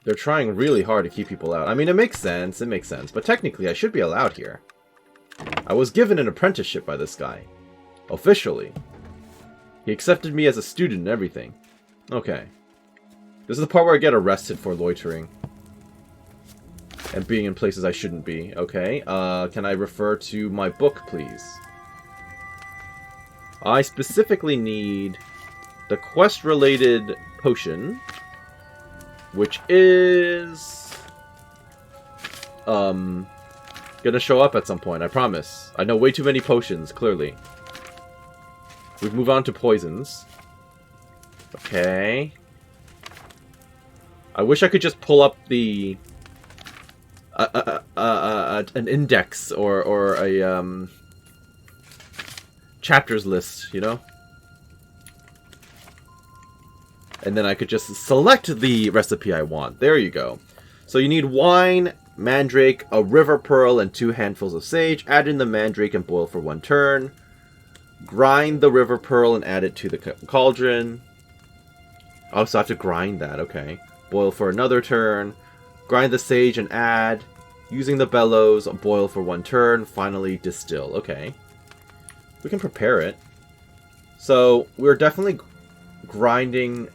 Speaker 1: They're trying really hard to keep people out. I mean, it makes sense, but technically I should be allowed here. I was given an apprenticeship by this guy. Officially. He accepted me as a student and everything. Okay. This is the part where I get arrested for loitering. And being in places I shouldn't be. Okay, can I refer to my book, please? I specifically need the quest-related potion, which is gonna show up at some point, I promise. I know way too many potions, clearly. We move on to poisons. Okay. I wish I could just pull up the an index or a chapters list, you know? And then I could just select the recipe I want. There you go. So you need wine, mandrake, a river pearl, and 2 handfuls of sage. Add in the mandrake and boil for 1 turn. Grind the river pearl and add it to the cauldron. Oh, so I have to grind that, okay. Boil for another turn. Grind the sage and add. Using the bellows, boil for 1 turn. Finally distill. Okay. We can prepare it. So, we're definitely grinding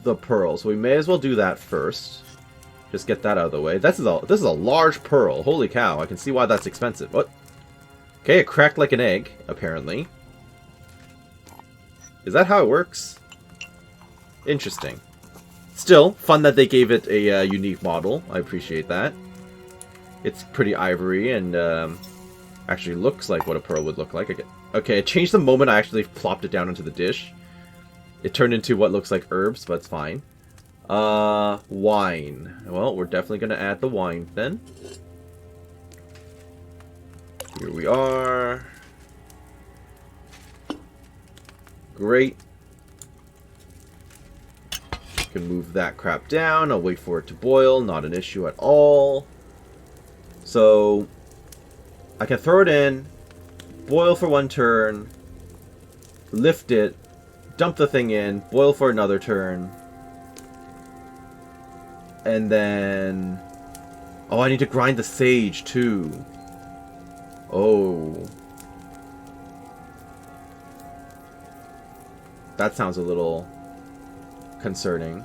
Speaker 1: the pearl. So we may as well do that first. Just get that out of the way. This is a large pearl. Holy cow. I can see why that's expensive. What? Okay, it cracked like an egg, apparently. Is that how it works? Interesting. Still, fun that they gave it a unique model. I appreciate that. It's pretty ivory and actually looks like what a pearl would look like. Okay, it changed the moment I actually plopped it down into the dish. It turned into what looks like herbs, but it's fine. Wine. Well, we're definitely going to add the wine then. Here we are. Great. Can move that crap down. I'll wait for it to boil. Not an issue at all. So, I can throw it in, boil for 1 turn, lift it, dump the thing in, boil for another turn, and then... Oh, I need to grind the sage too. Oh. That sounds a little concerning.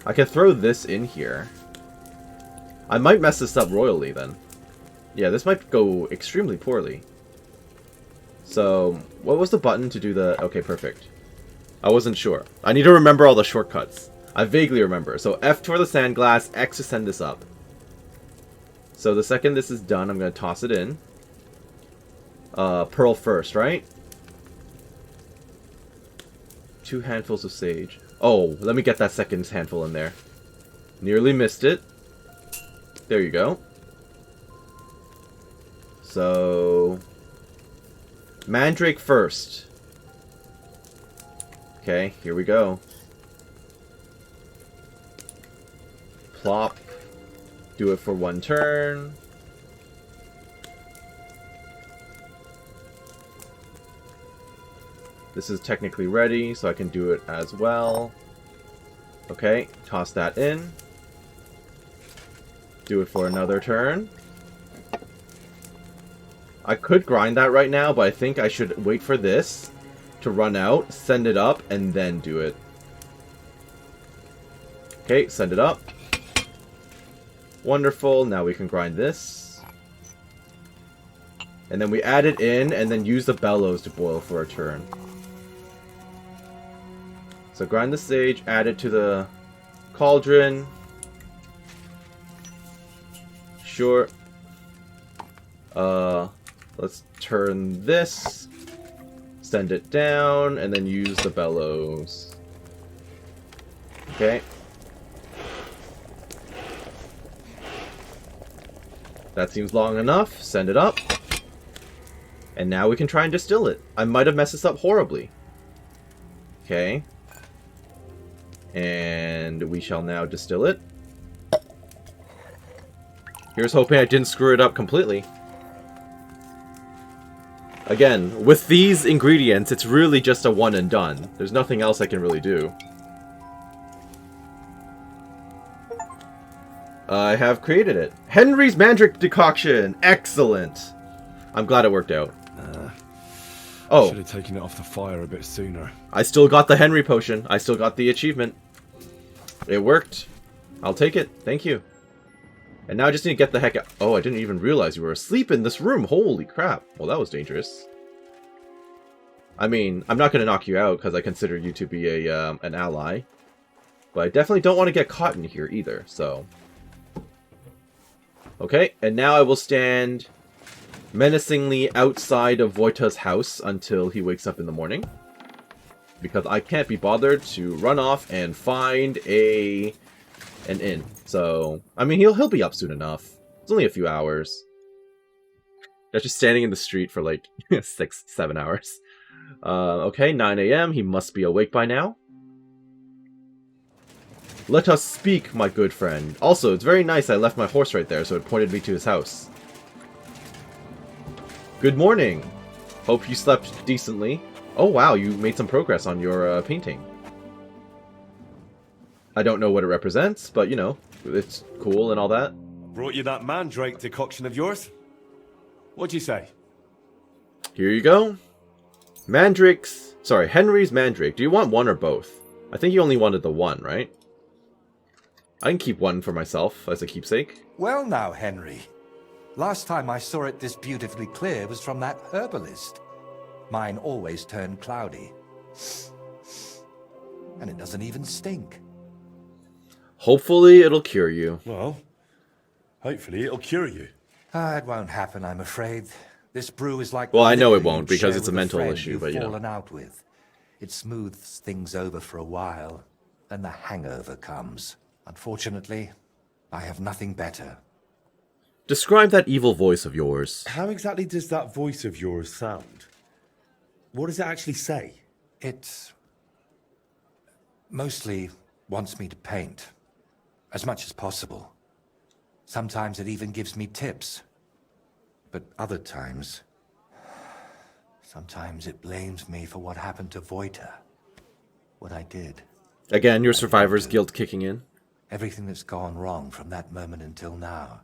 Speaker 1: I can throw this in here. I might mess this up royally then. Yeah, this might go extremely poorly. So, what was the button to do the... Okay, perfect. I wasn't sure. I need to remember all the shortcuts. I vaguely remember. So, F for the sand glass, X to send this up. So, the second this is done, I'm going to toss it in. Pearl first, right? 2 handfuls of sage. Oh, let me get that second handful in there. Nearly missed it. There you go. So... Mandrake first. Okay, here we go. Plop. Do it for 1 turn. This is technically ready, so I can do it as well. Okay, toss that in. Do it for another turn. I could grind that right now, but I think I should wait for this to run out, send it up, and then do it. Okay, send it up. Wonderful, now we can grind this. And then we add it in, and then use the bellows to boil for a turn. So grind the sage, add it to the cauldron. Sure. Let's turn this, send it down, and then use the bellows. Okay. That seems long enough. Send it up. And now we can try and distill it. I might have messed this up horribly. Okay. And we shall now distill it. Here's hoping I didn't screw it up completely. Again, with these ingredients, it's really just a one and done. There's nothing else I can really do. I have created it. Henry's Mandrake Decoction! Excellent! I'm glad it worked out. Oh.
Speaker 4: Should have taken it off the fire a bit sooner.
Speaker 1: I still got the Henry potion. I still got the achievement. It worked. I'll take it. Thank you. And now I just need to get the heck out. Oh, I didn't even realize you were asleep in this room. Holy crap. Well, that was dangerous. I mean, I'm not going to knock you out because I consider you to be an ally. But I definitely don't want to get caught in here either, so... Okay, and now I will stand menacingly outside of Voyta's house until he wakes up in the morning. Because I can't be bothered to run off and find an inn. So, I mean, he'll be up soon enough. It's only a few hours. That's just standing in the street for like 6-7 hours. Okay, 9 AM. He must be awake by now. Let us speak, my good friend. Also, it's very nice I left my horse right there, so it pointed me to his house. Good morning. Hope you slept decently. Oh wow, you made some progress on your painting. I don't know what it represents, but you know, it's cool and all that.
Speaker 2: Brought you that mandrake decoction of yours. What'd you say?
Speaker 1: Here you go. Mandrake's... Sorry, Henry's mandrake. Do you want one or both? I think you only wanted the one, right? I can keep one for myself as a keepsake.
Speaker 3: Well now, Henry. Last time I saw it this beautifully clear was from that herbalist. Mine always turned cloudy. And it doesn't even stink.
Speaker 1: Hopefully it'll cure you.
Speaker 2: Well, hopefully it'll cure you.
Speaker 3: It won't happen, I'm afraid. This brew is like...
Speaker 1: Well, I know it
Speaker 3: liquor
Speaker 1: won't
Speaker 3: you'd
Speaker 1: because
Speaker 3: share
Speaker 1: it's a
Speaker 3: with
Speaker 1: mental
Speaker 3: friend
Speaker 1: issue,
Speaker 3: you've
Speaker 1: but
Speaker 3: fallen out with. It smooths things over for a while, then the hangover comes. Unfortunately, I have nothing better.
Speaker 1: Describe that evil voice of yours.
Speaker 2: How exactly does that voice of yours sound? What does it actually say?
Speaker 3: It mostly wants me to paint, as much as possible. Sometimes it even gives me tips. But other times... Sometimes it blames me for what happened to Voyta. What I did.
Speaker 1: Again, your survivor's guilt kicking in.
Speaker 3: Everything that's gone wrong from that moment until now.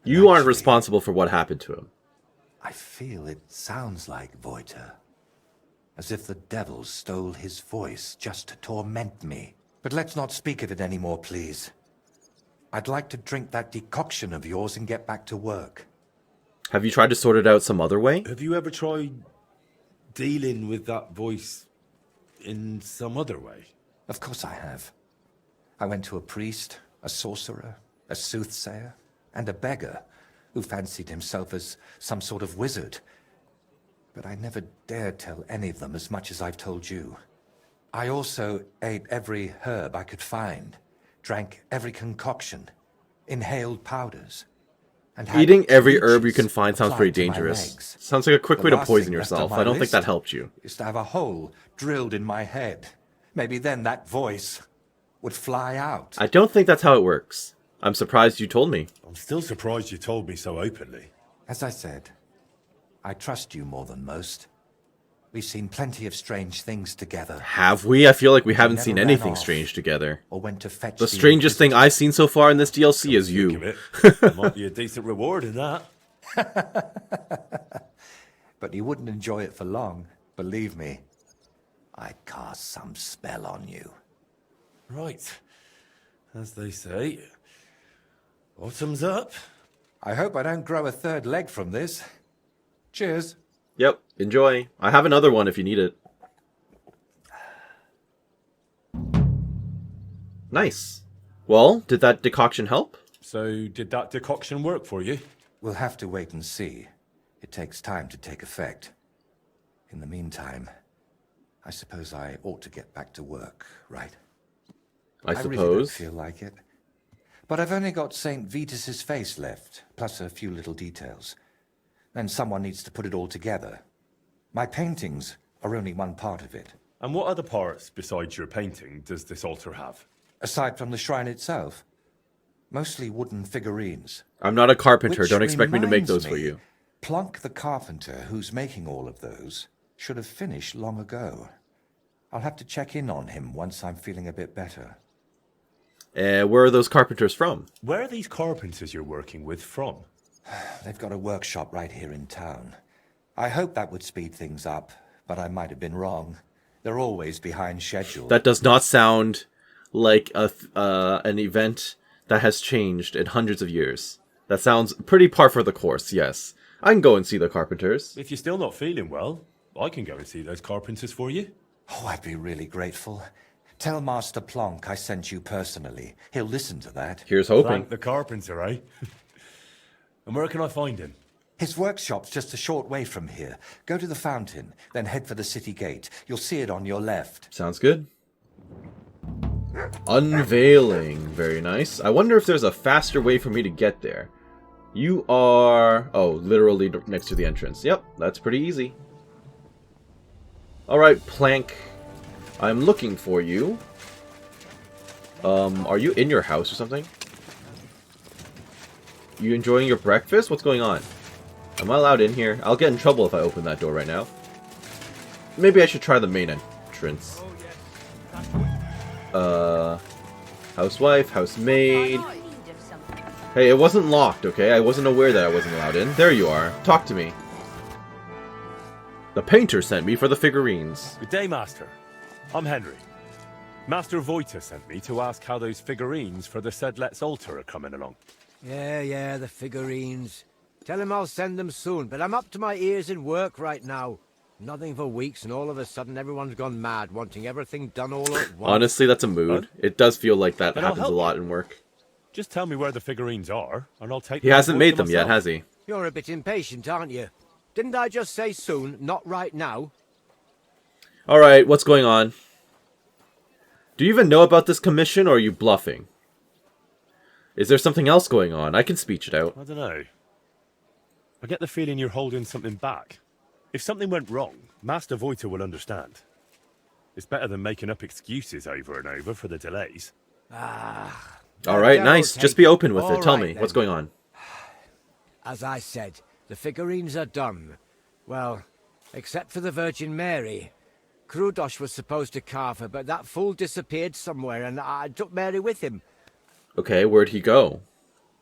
Speaker 1: You aren't responsible for what happened to him.
Speaker 3: I feel it sounds like Voyta. As if the devil stole his voice just to torment me. But let's not speak of it anymore, please. I'd like to drink that decoction of yours and get back to work.
Speaker 1: Have you tried to sort it out some other way?
Speaker 2: Have you ever tried dealing with that voice in some other way?
Speaker 3: Of course I have. I went to a priest, a sorcerer, a soothsayer, and a beggar who fancied himself as some sort of wizard. But I never dared tell any of them as much as I've told you. I also ate every herb I could find, drank every concoction, inhaled powders. And
Speaker 1: eating every herb you can find sounds pretty dangerous. Sounds like a quick way to poison yourself. I don't think that helped you.
Speaker 3: Used to have a hole drilled in my head. Maybe then that voice would fly out.
Speaker 1: I don't think that's how it works. I'm surprised you told me.
Speaker 2: I'm still surprised you told me so openly.
Speaker 3: As I said, I trust you more than most. We've seen plenty of strange things together.
Speaker 1: Have we? I feel like we haven't seen anything strange together.
Speaker 3: Or went to fetch
Speaker 1: the strangest thing I've seen so far in this DLC is you.
Speaker 2: There might be a decent reward in that.
Speaker 3: But you wouldn't enjoy it for long. Believe me. I'd cast some spell on you.
Speaker 2: Right. As they say, autumn's up.
Speaker 3: I hope I don't grow a third leg from this. Cheers.
Speaker 1: Yep, enjoy. I have another one if you need it. Nice. Well, did that decoction help?
Speaker 2: So, did that decoction work for you?
Speaker 3: We'll have to wait and see. It takes time to take effect. In the meantime, I suppose I ought to get back to work, right?
Speaker 1: I suppose.
Speaker 3: I really don't feel like it. But I've only got St. Vitus's face left, plus a few little details. Then someone needs to put it all together. My paintings are only one part of it.
Speaker 2: And what other parts, besides your painting, does this altar have?
Speaker 3: Aside from the shrine itself, mostly wooden figurines.
Speaker 1: I'm not a carpenter.
Speaker 3: Which
Speaker 1: Don't expect me to make
Speaker 3: reminds
Speaker 1: those
Speaker 3: me,
Speaker 1: for you.
Speaker 3: Plunk the carpenter who's making all of those should have finished long ago. I'll have to check in on him once I'm feeling a bit better.
Speaker 1: Where are those carpenters from?
Speaker 2: Where are these carpenters you're working with from?
Speaker 3: They've got a workshop right here in town. I hoped that would speed things up, but I might have been wrong. They're always behind schedule.
Speaker 1: That does not sound like an event that has changed in hundreds of years. That sounds pretty par for the course, yes. I can go and see the carpenters.
Speaker 2: If you're still not feeling well, I can go and see those carpenters for you.
Speaker 3: Oh, I'd be really grateful. Tell Master Plonk I sent you personally. He'll listen to that.
Speaker 1: Here's hoping.
Speaker 2: Thank the carpenter, eh? And where can I find him?
Speaker 3: His workshop's just a short way from here. Go to the fountain, then head for the city gate. You'll see it on your left.
Speaker 1: Sounds good. Unveiling. Very nice. I wonder if there's a faster way for me to get there. You are... Oh, literally next to the entrance. Yep, that's pretty easy. Alright, Plank. I'm looking for you. Are you in your house or something? You enjoying your breakfast? What's going on? Am I allowed in here? I'll get in trouble if I open that door right now. Maybe I should try the main entrance. Housewife, housemaid. Hey, it wasn't locked, okay? I wasn't aware that I wasn't allowed in. There you are. Talk to me. The painter sent me for the figurines.
Speaker 2: Good day, Master. I'm Henry. Master Voyta sent me to ask how those figurines for the Sedlet's altar are coming along.
Speaker 9: Yeah, the figurines. Tell him I'll send them soon, but I'm up to my ears in work right now. Nothing for weeks, and all of a sudden everyone's gone mad, wanting everything done all at once.
Speaker 1: Honestly, that's a mood.
Speaker 2: Huh?
Speaker 1: It does feel like that
Speaker 2: Then I'll
Speaker 1: happens a
Speaker 2: help
Speaker 1: lot
Speaker 2: you.
Speaker 1: in work.
Speaker 2: Just tell me where the figurines are, and I'll take
Speaker 1: He
Speaker 2: them
Speaker 1: hasn't
Speaker 2: on board
Speaker 1: made
Speaker 2: for
Speaker 1: them yet,
Speaker 2: myself.
Speaker 1: has he?
Speaker 9: You're a bit impatient, aren't you? Didn't I just say soon, not right now?
Speaker 1: Alright, what's going on? Do you even know about this commission, or are you bluffing? Is there something else going on? I can speech it out.
Speaker 2: I don't know. I get the feeling you're holding something back. If something went wrong, Master Voyta will understand. It's better than making up excuses over and over for the delays.
Speaker 1: Alright, nice. Just be open with it. Tell me, what's going on?
Speaker 9: As I said, the figurines are done. Well, except for the Virgin Mary. Krudosh was supposed to carve her, but that fool disappeared somewhere, and I took Mary with him.
Speaker 1: Okay, where'd he go?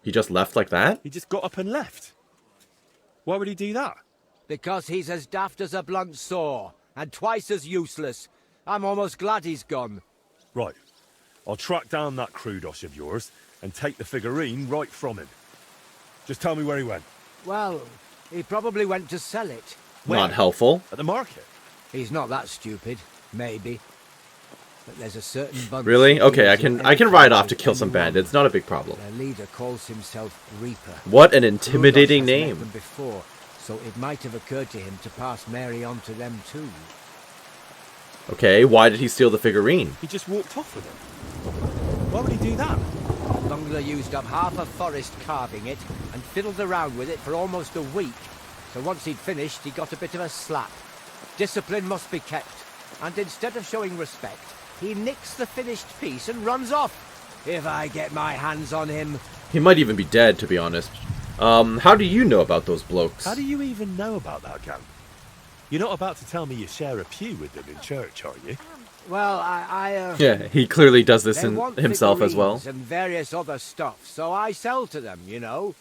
Speaker 1: He just left like that?
Speaker 2: He just got up and left. Why would he do that?
Speaker 9: Because he's as daft as a blunt saw, and twice as useless. I'm almost glad he's gone.
Speaker 2: Right. I'll track down that Krudosh of yours and take the figurine right from him. Just tell me where he went.
Speaker 9: Well, he probably went to sell it.
Speaker 1: Not helpful.
Speaker 2: At the market?
Speaker 9: He's not that stupid. Maybe. But there's a certain bunch...
Speaker 1: Really? Okay, I can ride off to kill some bandits. Not a big problem.
Speaker 9: Their leader calls himself Reaper.
Speaker 1: What an intimidating
Speaker 9: Krudosh has met
Speaker 1: name.
Speaker 9: them before, so it might have occurred to him to pass Mary on to them too.
Speaker 1: Okay, why did he steal the figurine?
Speaker 2: He just walked off with it. Why would he do that?
Speaker 9: Bungler used up half a forest carving it and fiddled around with it for almost a week. So once he'd finished, he got a bit of a slap. Discipline must be kept. And instead of showing respect, he nicks the finished piece and runs off. If I get my hands on him...
Speaker 1: He might even be dead, to be honest. How do you know about those blokes?
Speaker 2: How do you even know about that gang? You're not about to tell me you share a pew with them in church, are you?
Speaker 9: Well,
Speaker 1: Yeah, he clearly does this
Speaker 9: they
Speaker 1: in
Speaker 9: want
Speaker 1: himself as well.
Speaker 9: figurines and various other stuff, so I sell to them, you know.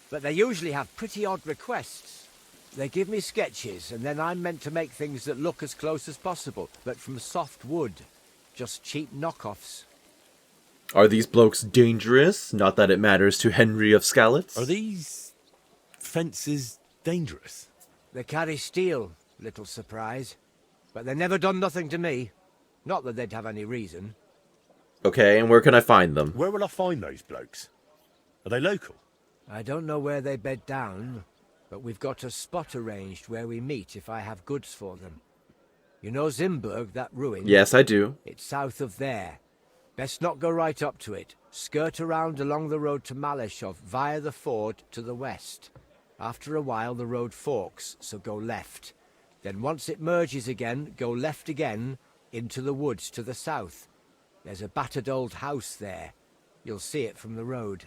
Speaker 9: But they usually have pretty odd requests. They give me sketches, and then I'm meant to make things that look as close as possible, but from soft wood. Just cheap knockoffs.
Speaker 1: Are these blokes dangerous? Not that it matters to Henry of Skalitz.
Speaker 2: Are these fences dangerous?
Speaker 9: They carry steel, little surprise. But they never done nothing to me. Not that they'd have any reason.
Speaker 1: Okay, and where can I find them?
Speaker 2: Where will I find those blokes? Are they local?
Speaker 9: I don't know where they bed down, but we've got a spot arranged where we meet if I have goods for them. You know Zimburg, that ruin?
Speaker 1: Yes, I do.
Speaker 9: It's south of there. Best not go right up to it. Skirt around along the road to Malashov via the ford to the west. After a while the road forks, so go left. Then once it merges again, go left again into the woods to the south. There's a battered old house there. You'll see it from the road.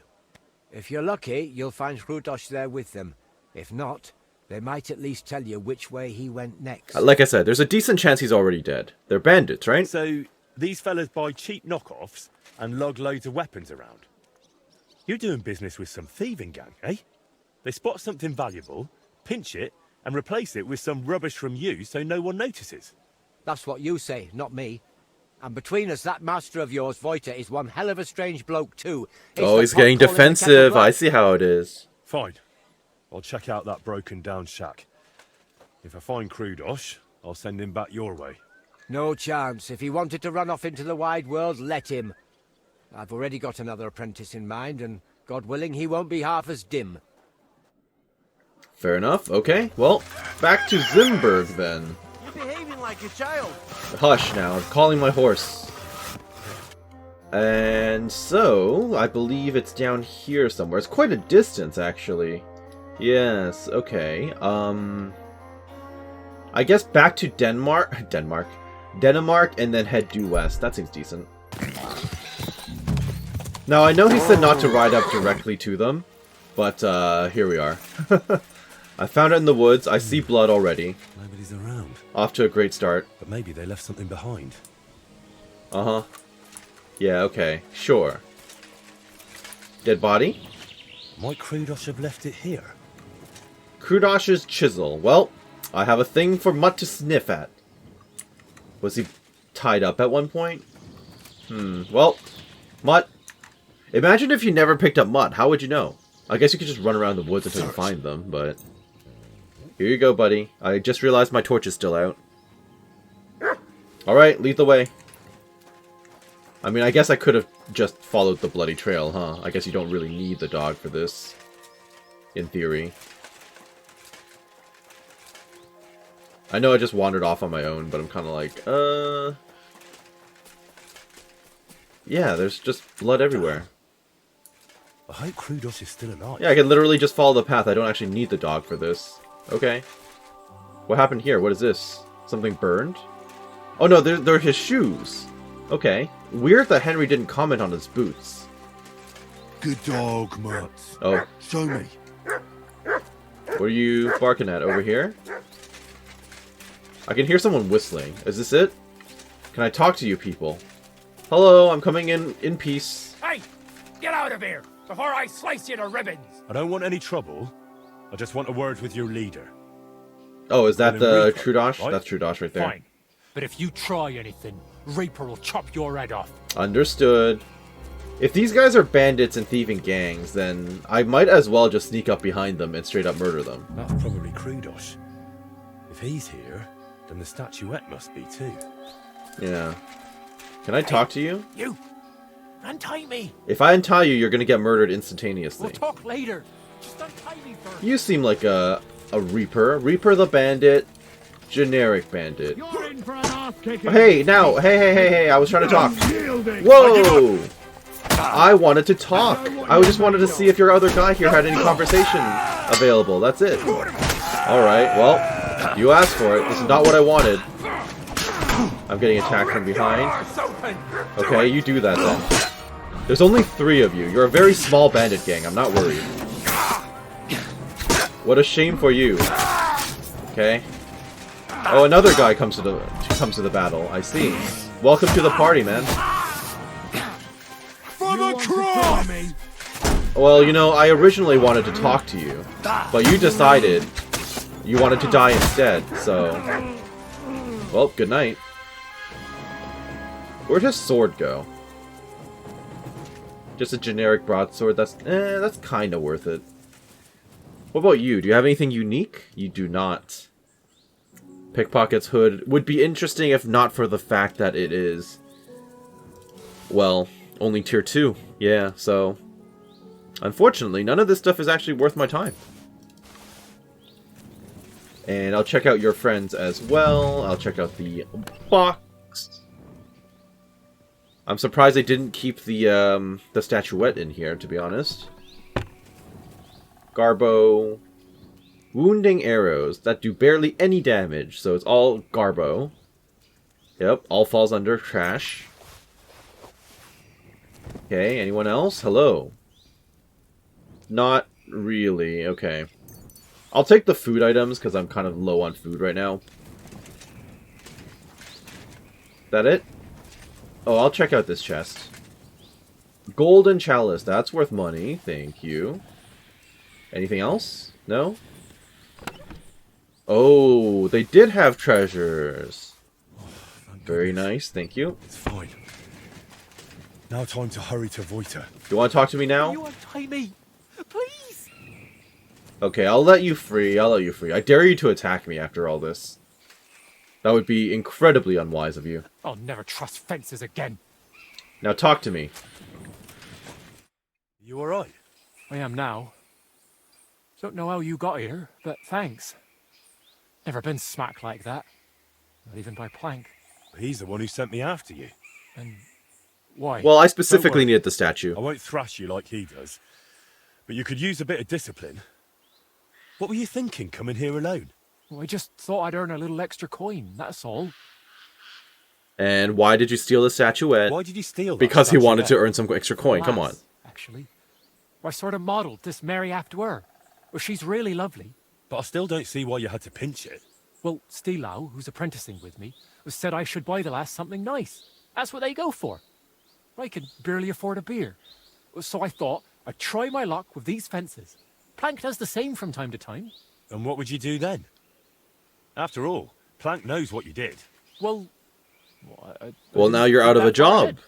Speaker 9: If you're lucky, you'll find Krudosh there with them. If not, they might at least tell you which way he went next.
Speaker 1: Like I said, there's a decent chance he's already dead. They're bandits, right?
Speaker 2: So, these fellas buy cheap knockoffs and lug loads of weapons around. You're doing business with some thieving gang, eh? They spot something valuable, pinch it, and replace it with some rubbish from you so no one notices.
Speaker 9: That's what you say, not me. And between us, that master of yours, Voyta, is one hell of a strange bloke, too.
Speaker 1: Oh, he's getting defensive. I see how it is.
Speaker 2: Fine. I'll check out that broken down shack. If I find Krudosh, I'll send him back your way.
Speaker 9: No chance. If he wanted to run off into the wide world, let him. I've already got another apprentice in mind, and God willing, he won't be half as dim.
Speaker 1: Fair enough. Okay, well, back to Zimburg then.
Speaker 10: You're behaving like a child.
Speaker 1: Hush now, I'm calling my horse. And so, I believe it's down here somewhere. It's quite a distance, actually. Yes, okay. I guess back to Denmark, and then head due west. That seems decent. Now, I know he said not to ride up directly to them, but here we are. I found it in the woods. I see blood already.
Speaker 2: Nobody's around.
Speaker 1: Off to a great start.
Speaker 2: But maybe they left something behind.
Speaker 1: Uh-huh. Yeah, okay. Sure. Dead body?
Speaker 2: Might Krudos have left it here?
Speaker 1: Krudosh's chisel. Well, I have a thing for Mutt to sniff at. Was he tied up at one point? Well, Mutt. Imagine if you never picked up Mutt. How would you know? I guess you could just run around the woods until you find them, but... Here you go, buddy. I just realized my torch is still out. Alright, lead the way. I mean, I guess I could have just followed the bloody trail, huh? I guess you don't really need the dog for this. In theory. I know I just wandered off on my own, but I'm kind of like, yeah, there's just blood everywhere.
Speaker 2: I hope Krudos is still alive.
Speaker 1: Yeah, I can literally just follow the path. I don't actually need the dog for this. Okay. What happened here? What is this? Something burned? Oh no, they're his shoes. Okay. Weird that Henry didn't comment on his boots.
Speaker 4: Good dog, Mutt.
Speaker 1: Oh.
Speaker 4: Show me.
Speaker 1: What are you barking at? Over here? I can hear someone whistling. Is this it? Can I talk to you people? Hello, I'm coming in peace.
Speaker 10: Hey! Get out of here before I slice you to ribbons!
Speaker 2: I don't want any trouble. I just want a word with your leader.
Speaker 1: Oh, is that the
Speaker 2: Reaper,
Speaker 1: Trudosh?
Speaker 2: right?
Speaker 1: That's Trudosh right there.
Speaker 10: Fine. But if you try anything, Reaper will chop your head off.
Speaker 1: Understood. If these guys are bandits and thieving gangs, then I might as well just sneak up behind them and straight up murder them.
Speaker 2: That's probably Krudos. If he's here, then the statuette must be too.
Speaker 1: Yeah. Can I talk to you?
Speaker 10: You! Untie me!
Speaker 1: If I untie you, you're gonna get murdered instantaneously.
Speaker 10: We'll talk later. Just untie me first.
Speaker 1: You seem like a Reaper. Reaper the bandit. Generic bandit.
Speaker 10: You're in for an ass kicking.
Speaker 1: Hey, now! Hey, I was trying to talk. Whoa! I wanted to talk. I just wanted to see if your other guy here had any conversation available. That's it. Alright, well, you asked for it. This is not what I wanted. I'm getting attacked from behind. Okay, you do that then. There's only 3 of you. You're a very small bandit gang. I'm not worried. What a shame for you. Okay. Oh, another guy comes to the battle. I see. Welcome to the party, man.
Speaker 10: For the cross!
Speaker 1: Well, you know, I originally wanted to talk to you, but you decided you wanted to die instead, so... Well, good night. Where'd his sword go? Just a generic broadsword, that's kinda worth it. What about you? Do you have anything unique? You do not. Pickpocket's hood would be interesting if not for the fact that it is... Well, only tier 2. Yeah, so... Unfortunately, none of this stuff is actually worth my time. And I'll check out your friends as well. I'll check out the box. I'm surprised they didn't keep the statuette in here, to be honest. Garbo. Wounding arrows that do barely any damage, so it's all Garbo. Yep, all falls under trash. Okay, anyone else? Hello. Not really, okay. I'll take the food items, because I'm kind of low on food right now. That it? Oh, I'll check out this chest. Golden chalice, that's worth money, thank you. Anything else? No? Oh, they did have treasures. Very nice, thank you.
Speaker 2: It's fine. Now time to hurry to Voyta.
Speaker 1: You want to talk to me now?
Speaker 10: You untie me! Please!
Speaker 1: Okay, I'll let you free, I dare you to attack me after all this. That would be incredibly unwise of you.
Speaker 10: I'll never trust fences again.
Speaker 1: Now talk to me.
Speaker 2: You alright?
Speaker 10: I am now. Don't know how you got here, but thanks. Never been smacked like that. Not even by Plank.
Speaker 2: He's the one who sent me after you.
Speaker 10: And why?
Speaker 1: Well, I specifically needed the statue.
Speaker 2: I won't thrash you like he does. But you could use a bit of discipline. What were you thinking, coming here alone?
Speaker 10: Well, I just thought I'd earn a little extra coin, that's all.
Speaker 1: And why did you steal the statuette?
Speaker 2: Why did you steal that
Speaker 1: Because he wanted to
Speaker 2: statuette?
Speaker 1: earn some extra coin, come on.
Speaker 10: Actually. I sort of modelled this Mary after her. Well, she's really lovely.
Speaker 2: But I still don't see why you had to pinch it.
Speaker 10: Well, Stilau, who's apprenticing with me, said I should buy the lass something nice. That's what they go for. I could barely afford a beer. So I thought I'd try my luck with these fences. Plank does the same from time to time.
Speaker 2: And what would you do then? After all, Plank knows what you did.
Speaker 10: Well,
Speaker 1: Well, now you're out of a job.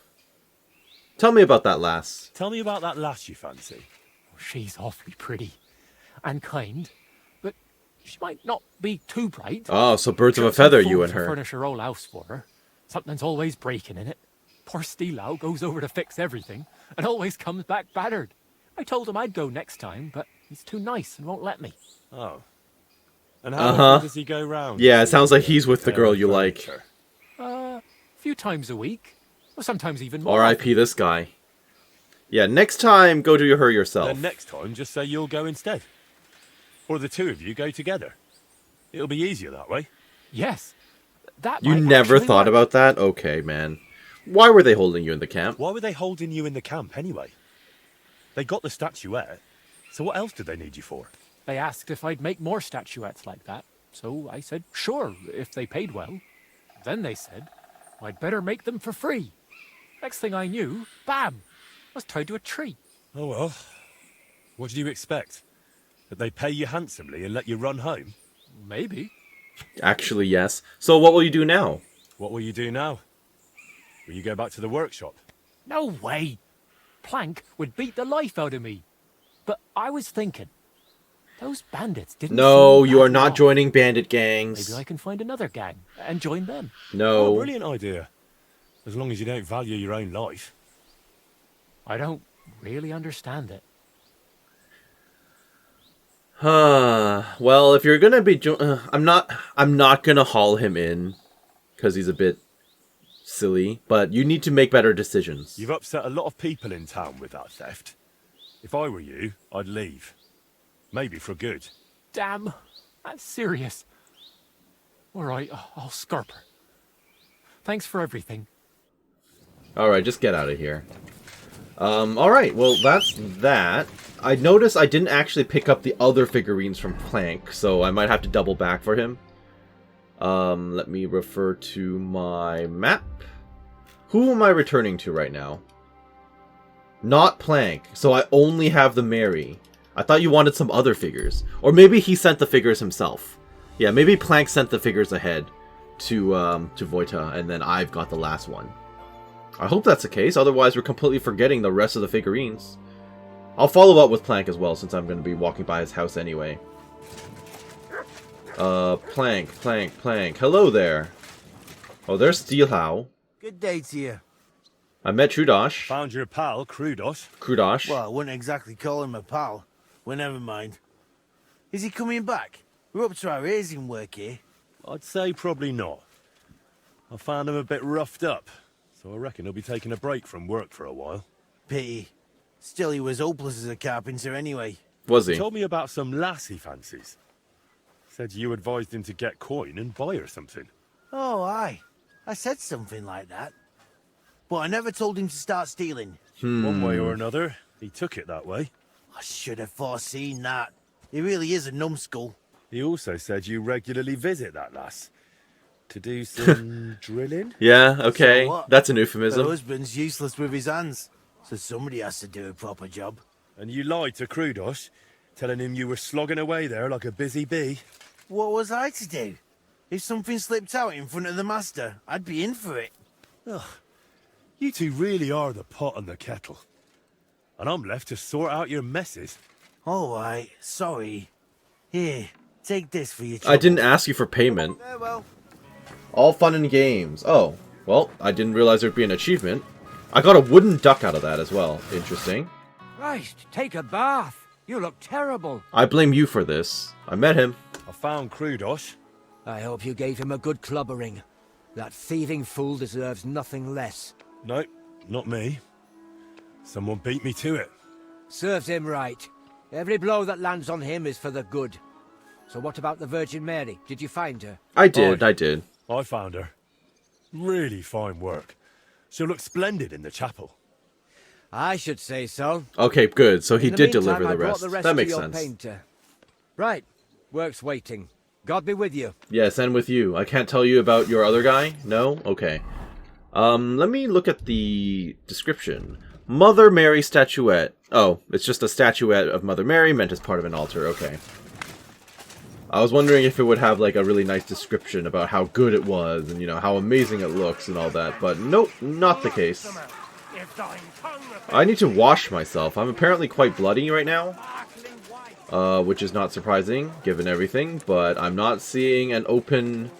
Speaker 1: Tell me about that lass.
Speaker 2: Tell me about that lass you fancy.
Speaker 10: She's awfully pretty and kind, but she might not be too bright.
Speaker 1: Oh, so birds of a
Speaker 10: Got some
Speaker 1: feather,
Speaker 10: fool
Speaker 1: you and
Speaker 10: to
Speaker 1: her.
Speaker 10: furnish her whole house for her. Something's always breaking in it. Poor Steelow goes over to fix everything and always comes back battered. I told him I'd go next time, but he's too nice and won't let me.
Speaker 2: Oh. And how often does he go round?
Speaker 1: Yeah, it sounds like he's with the girl you like.
Speaker 10: A few times a week, or sometimes even more.
Speaker 1: R.I.P. this guy. Yeah, next time, go do her yourself.
Speaker 2: Then next time, just say you'll go instead. Or the two of you go together. It'll be easier that way.
Speaker 10: Yes. That
Speaker 1: You
Speaker 10: might
Speaker 1: never
Speaker 10: actually
Speaker 1: thought
Speaker 10: work.
Speaker 1: about that? Okay, man. Why were they holding you in the camp?
Speaker 2: Why were they holding you in the camp anyway? They got the statuette, so what else did they need you for?
Speaker 10: They asked if I'd make more statuettes like that, so I said sure, if they paid well. Then they said I'd better make them for free. Next thing I knew, bam, I was tied to a tree.
Speaker 2: Oh well. What did you expect? That they pay you handsomely and let you run home?
Speaker 10: Maybe.
Speaker 1: Actually, yes. So what will you do now?
Speaker 2: What will you do now? Will you go back to the workshop?
Speaker 10: No way. Plank would beat the life out of me. But I was thinking, those bandits didn't
Speaker 1: No,
Speaker 10: seem
Speaker 1: you are
Speaker 10: bad
Speaker 1: not
Speaker 10: at all.
Speaker 1: joining bandit gangs.
Speaker 10: Maybe I can find another gang and join them.
Speaker 2: Oh,
Speaker 1: No.
Speaker 2: brilliant idea. As long as you don't value your own life.
Speaker 10: I don't really understand it.
Speaker 1: Well, if you're gonna be, I'm not gonna haul him in, because he's a bit silly. But you need to make better decisions.
Speaker 2: You've upset a lot of people in town with that theft. If I were you, I'd leave. Maybe for good.
Speaker 10: Damn, that's serious. All right, I'll scarp her. Thanks for everything.
Speaker 1: All right, just get out of here. All right, well, that's that. I noticed I didn't actually pick up the other figurines from Plank, so I might have to double back for him. Let me refer to my map. Who am I returning to right now? Not Plank, so I only have the Mary. I thought you wanted some other figures. Or maybe he sent the figures himself. Yeah, maybe Plank sent the figures ahead to Voyta, and then I've got the last one. I hope that's the case, otherwise we're completely forgetting the rest of the figurines. I'll follow up with Plank as well, since I'm going to be walking by his house anyway. Plank. Hello there. Oh, there's Steelhow.
Speaker 11: Good day to you.
Speaker 1: I met Trudosh.
Speaker 2: Found your pal, Krudos.
Speaker 1: Krudosh.
Speaker 11: Well, I wouldn't exactly call him a pal. Well, never mind. Is he coming back? We're up to our ears in work here.
Speaker 2: I'd say probably not. I found him a bit roughed up, so I reckon he'll be taking a break from work for a while.
Speaker 11: Pity. Still, he was hopeless as a carpenter anyway.
Speaker 1: Was he?
Speaker 2: He told me about some lass he fancies. Said you advised him to get coin and buy her something.
Speaker 11: Oh, aye. I said something like that. But I never told him to start stealing.
Speaker 2: One way or another, he took it that way.
Speaker 11: I should have foreseen that. He really is a numbskull.
Speaker 2: He also said you regularly visit that lass. To do some drilling?
Speaker 1: Yeah, okay.
Speaker 11: So what?
Speaker 1: That's an
Speaker 11: Her
Speaker 1: euphemism.
Speaker 11: husband's useless with his hands, so somebody has to do a proper job.
Speaker 2: And you lied to Krudos, telling him you were slogging away there like a busy bee.
Speaker 11: What was I to do? If something slipped out in front of the master, I'd be in for it.
Speaker 2: Ugh. You two really are the pot and the kettle. And I'm left to sort out your messes.
Speaker 11: All right, sorry. Here, take this for your trouble.
Speaker 1: I didn't ask you for payment.
Speaker 11: Farewell.
Speaker 1: All fun and games. Oh, well, I didn't realize there'd be an achievement. I got a wooden duck out of that as well. Interesting.
Speaker 9: Christ, take a bath. You look terrible.
Speaker 1: I blame you for this. I met him.
Speaker 2: I found Krudos.
Speaker 9: I hope you gave him a good clubbering. That thieving fool deserves nothing less.
Speaker 2: No, not me. Someone beat me to it.
Speaker 9: Serves him right. Every blow that lands on him is for the good. So what about the Virgin Mary? Did you find her?
Speaker 1: I did.
Speaker 2: I found her. Really fine work. She'll look splendid in the chapel.
Speaker 9: I should say so.
Speaker 1: Okay, good. So he
Speaker 9: In the
Speaker 1: did
Speaker 9: meantime,
Speaker 1: deliver
Speaker 9: I
Speaker 1: the
Speaker 9: brought
Speaker 1: rest.
Speaker 9: the rest
Speaker 1: That
Speaker 9: to
Speaker 1: makes
Speaker 9: your
Speaker 1: sense.
Speaker 9: painter. Right. Work's waiting. God be with you.
Speaker 1: Yes, and with you. I can't tell you about your other guy? No? Okay. Let me look at the description. Mother Mary statuette. Oh, it's just a statuette of Mother Mary meant as part of an altar. Okay. I was wondering if it would have like a really nice description about how good it was and, you know, how amazing it looks and all that, but nope, not the case. I need to wash myself. I'm apparently quite bloody right now, which is not surprising given everything, but I'm not seeing an open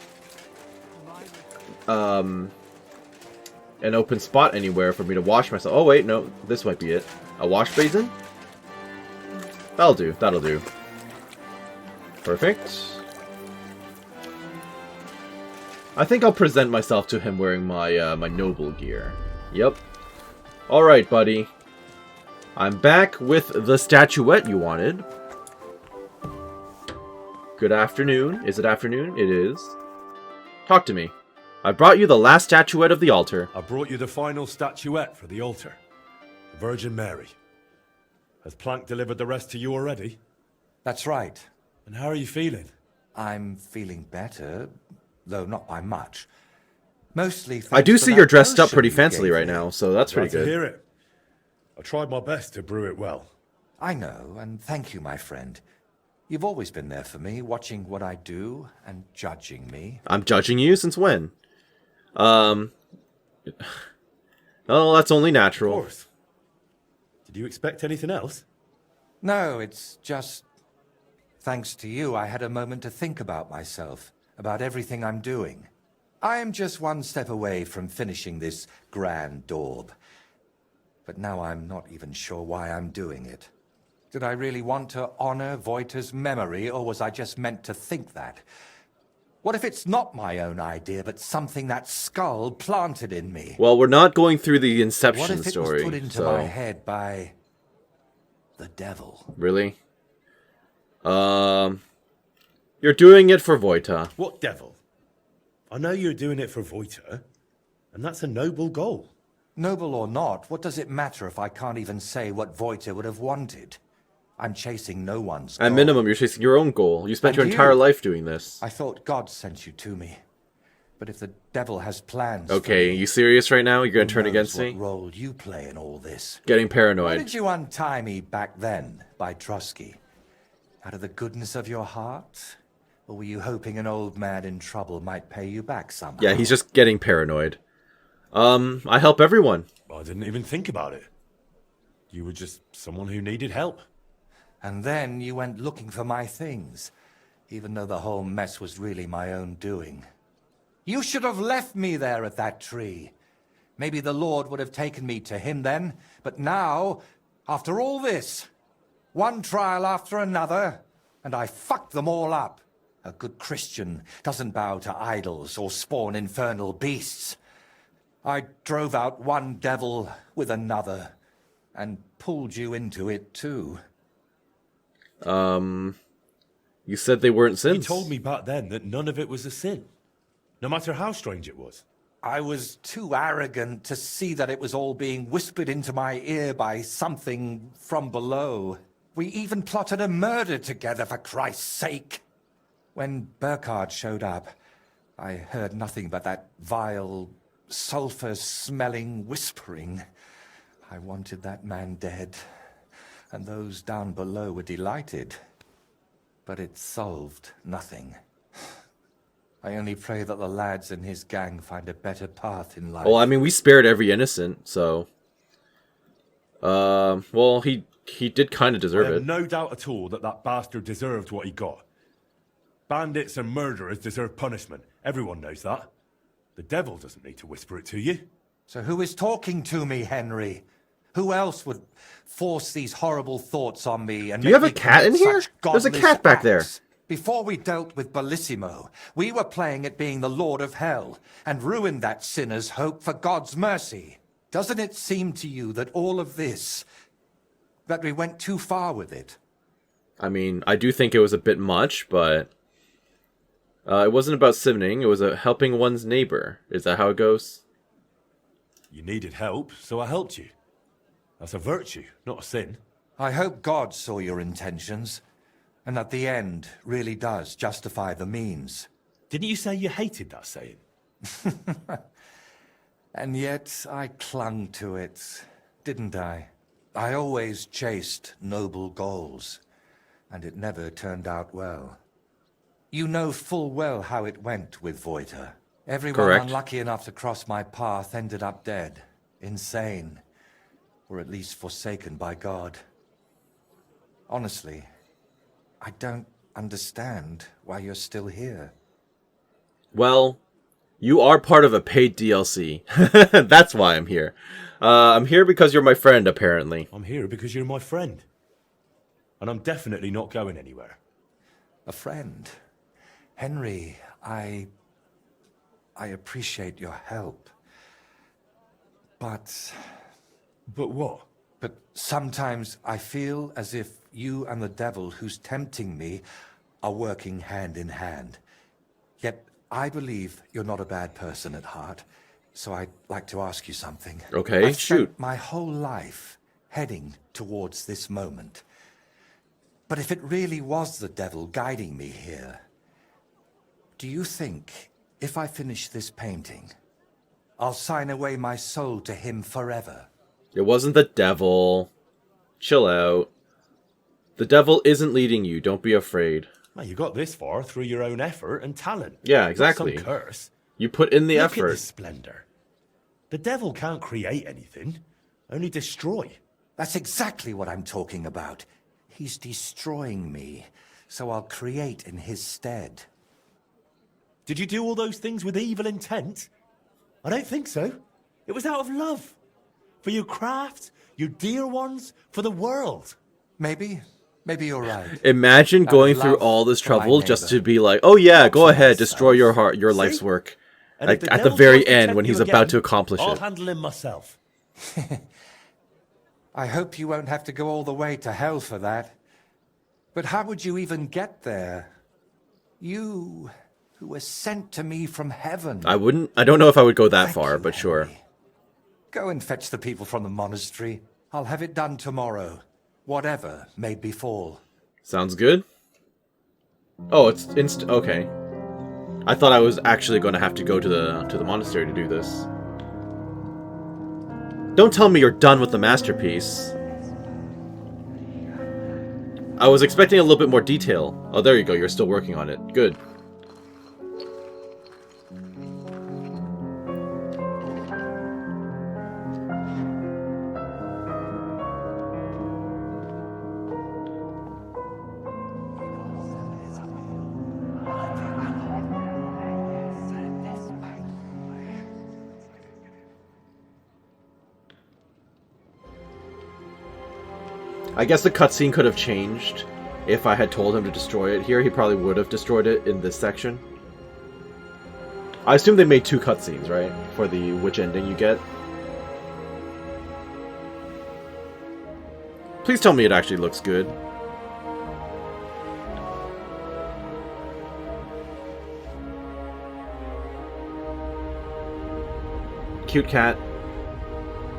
Speaker 1: spot anywhere for me to wash myself. Oh wait, no, this might be it. A wash basin? That'll do, that'll do. Perfect. I think I'll present myself to him wearing my my noble gear. Yep. Alright, buddy. I'm back with the statuette you wanted. Good afternoon. Is it afternoon? It is. Talk to me. I brought you the last statuette of the altar.
Speaker 2: I brought you the final statuette for the altar. The Virgin Mary. Has Plank delivered the rest to you already?
Speaker 3: That's right.
Speaker 2: And how are you feeling?
Speaker 3: I'm feeling better, though not by much. Mostly
Speaker 1: I do
Speaker 3: thanks
Speaker 1: see
Speaker 3: to
Speaker 1: you're
Speaker 3: that
Speaker 1: dressed up
Speaker 3: potion
Speaker 1: pretty
Speaker 3: you
Speaker 1: fancily
Speaker 3: gave
Speaker 1: right
Speaker 3: me.
Speaker 1: now, so that's pretty
Speaker 2: Glad to
Speaker 1: good.
Speaker 2: hear it. I tried my best to brew it well.
Speaker 3: I know, and thank you, my friend. You've always been there for me, watching what I do and judging me.
Speaker 1: I'm judging you? Since when? Oh, that's only natural.
Speaker 2: Of course. Did you expect anything else?
Speaker 3: No, it's just... Thanks to you, I had a moment to think about myself, about everything I'm doing. I am just one step away from finishing this grand daub. But now I'm not even sure why I'm doing it. Did I really want to honor Voyta's memory, or was I just meant to think that? What if it's not my own idea, but something that skull planted in me?
Speaker 1: Well, we're not going through the Inception
Speaker 3: What if it
Speaker 1: story,
Speaker 3: was put into
Speaker 1: so...
Speaker 3: my head by... the devil?
Speaker 1: Really? You're doing it for Voyta.
Speaker 2: What devil? I know you're doing it for Voyta, and that's a noble goal.
Speaker 3: Noble or not, what does it matter if I can't even say what Voyta would have wanted? I'm chasing no one's goal.
Speaker 1: At minimum, you're chasing your own goal. You spent
Speaker 3: And
Speaker 1: your entire
Speaker 3: you?
Speaker 1: life doing this.
Speaker 3: I thought God sent you to me. But if the devil has plans
Speaker 1: Okay,
Speaker 3: for me,
Speaker 1: you serious right now? You're gonna
Speaker 3: who
Speaker 1: turn
Speaker 3: knows
Speaker 1: against
Speaker 3: what
Speaker 1: me?
Speaker 3: role you play in all this?
Speaker 1: Getting
Speaker 3: Why
Speaker 1: paranoid.
Speaker 3: did you untie me back then by Trusky? Out of the goodness of your heart? Or were you hoping an old man in trouble might pay you back somehow?
Speaker 1: Yeah, he's just getting paranoid. I help everyone.
Speaker 2: I didn't even think about it. You were just someone who needed help.
Speaker 3: And then you went looking for my things, even though the whole mess was really my own doing. You should have left me there at that tree. Maybe the Lord would have taken me to him then, but now, after all this, one trial after another, and I fucked them all up. A good Christian doesn't bow to idols or spawn infernal beasts. I drove out one devil with another, and pulled you into it too.
Speaker 1: You said they weren't
Speaker 2: You
Speaker 1: sins.
Speaker 2: told me back then that none of it was a sin, no matter how strange it was.
Speaker 3: I was too arrogant to see that it was all being whispered into my ear by something from below. We even plotted a murder together, for Christ's sake. When Burkhard showed up, I heard nothing but that vile, sulfur-smelling whispering. I wanted that man dead, and those down below were delighted. But it solved nothing. I only pray that the lads in his gang find a better path in life.
Speaker 1: Well, I mean, we spared every innocent, so... well, he did kind of deserve
Speaker 2: I have
Speaker 1: it.
Speaker 2: no doubt at all that that bastard deserved what he got. Bandits and murderers deserve punishment. Everyone knows that. The devil doesn't need to whisper it to you.
Speaker 3: So who is talking to me, Henry? Who else would force these horrible thoughts on me and
Speaker 1: Do you have a cat in here? There's a cat back there.
Speaker 3: Before we dealt with Bellissimo, we were playing at being the Lord of Hell and ruined that sinner's hope for God's mercy. Doesn't it seem to you that all of this, that we went too far with it?
Speaker 1: I mean, I do think it was a bit much, but... it wasn't about sinning, it was helping one's neighbor. Is that how it goes?
Speaker 2: You needed help, so I helped you. That's a virtue, not a sin.
Speaker 3: I hope God saw your intentions, and that the end really does justify the means.
Speaker 2: Didn't you say you hated that saying?
Speaker 3: And yet I clung to it, didn't I? I always chased noble goals, and it never turned out well. You know full well how it went with Voyta. Everyone
Speaker 1: Correct.
Speaker 3: unlucky enough to cross my path ended up dead, insane, or at least forsaken by God. Honestly, I don't understand why you're still here.
Speaker 1: Well, you are part of a paid DLC. That's why I'm here. I'm here because you're my friend, apparently.
Speaker 2: I'm here because you're my friend. And I'm definitely not going anywhere.
Speaker 3: A friend? Henry, I appreciate your help. But
Speaker 2: what?
Speaker 3: But sometimes I feel as if you and the devil who's tempting me are working hand in hand. Yet I believe you're not a bad person at heart, so I'd like to ask you something.
Speaker 1: Okay,
Speaker 3: I've
Speaker 1: shoot.
Speaker 3: spent my whole life heading towards this moment. But if it really was the devil guiding me here, do you think if I finish this painting, I'll sign away my soul to him forever?
Speaker 1: It wasn't the devil. Chill out. The devil isn't leading you. Don't be afraid.
Speaker 2: Well, you got this far through your own effort and talent.
Speaker 1: Yeah, exactly.
Speaker 2: Not some curse.
Speaker 1: You put in the
Speaker 2: Look
Speaker 1: effort.
Speaker 2: At the splendor. The devil can't create anything, only destroy.
Speaker 3: That's exactly what I'm talking about. He's destroying me, so I'll create in his stead.
Speaker 2: Did you do all those things with evil intent? I don't think so. It was out of love. For your craft, your dear ones, for the world.
Speaker 3: Maybe you're right.
Speaker 1: Imagine going through all this trouble just to be like, oh yeah, go ahead, destroy your heart, your life's work. Like, at the very end when he's about to accomplish
Speaker 2: I'll
Speaker 1: it.
Speaker 2: handle him myself.
Speaker 3: I hope you won't have to go all the way to hell for that. But how would you even get there? You, who were sent to me from heaven.
Speaker 1: I don't know if I would go that far, but sure.
Speaker 3: Go and fetch the people from the monastery. I'll have it done tomorrow, whatever may befall.
Speaker 1: Sounds good. Oh, it's okay. I thought I was actually going to have to go to the monastery to do this. Don't tell me you're done with the masterpiece. I was expecting a little bit more detail. Oh, there you go. You're still working on it. Good. I guess the cutscene could have changed if I had told him to destroy it here. He probably would have destroyed it in this section. I assume they made 2 cutscenes, right? For the which ending you get. Please tell me it actually looks good. Cute cat.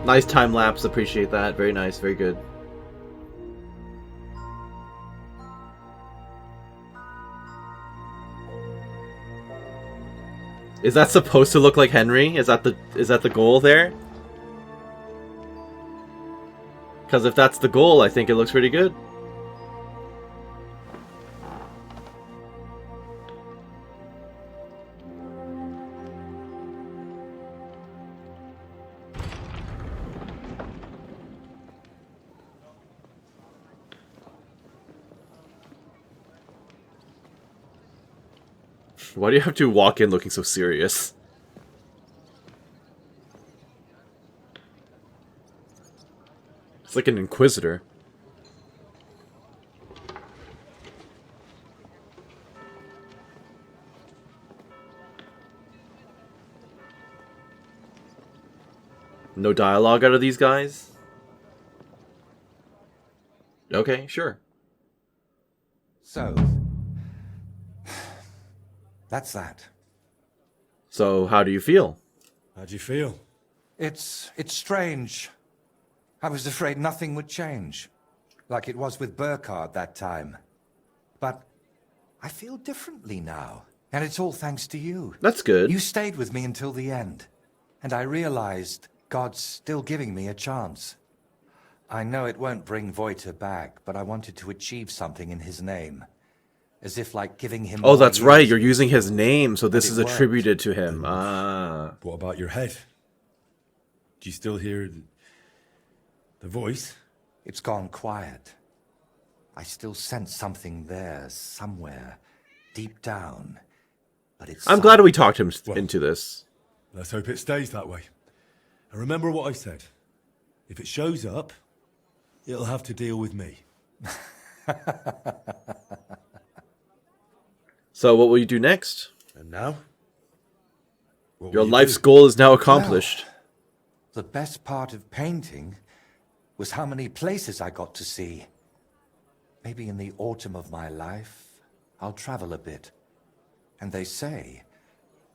Speaker 1: Nice time lapse, appreciate that. Very nice, very good. Is that supposed to look like Henry? Is that the goal there? Because if that's the goal, I think it looks pretty good. Why do you have to walk in looking so serious? It's like an inquisitor. No dialogue out of these guys? Okay, sure.
Speaker 3: So, that's that.
Speaker 1: So, how do you feel?
Speaker 2: How do you feel?
Speaker 3: It's strange. I was afraid nothing would change, like it was with Burkhard that time. But I feel differently now, and it's all thanks to you.
Speaker 1: That's good.
Speaker 3: You stayed with me until the end. And I realized God's still giving me a chance. I know it won't bring Voyta back, but I wanted to achieve something in his name. As if like giving him...
Speaker 1: Oh,
Speaker 3: more
Speaker 1: that's right.
Speaker 3: years.
Speaker 1: You're using his name, so this
Speaker 3: But
Speaker 1: is
Speaker 3: it worked.
Speaker 1: attributed to him. Ah.
Speaker 2: What about your head? Do you still hear the voice?
Speaker 3: It's gone quiet. I still sense something there, somewhere, deep down. But it's...
Speaker 1: I'm glad we talked him into this.
Speaker 2: Let's hope it stays that way. And remember what I said. If it shows up, it'll have to deal with me.
Speaker 1: So what will you do next?
Speaker 2: And now? What
Speaker 1: Your
Speaker 2: will you
Speaker 1: life's
Speaker 2: do?
Speaker 1: goal is now accomplished.
Speaker 3: Well, the best part of painting was how many places I got to see. Maybe in the autumn of my life, I'll travel a bit. And they say,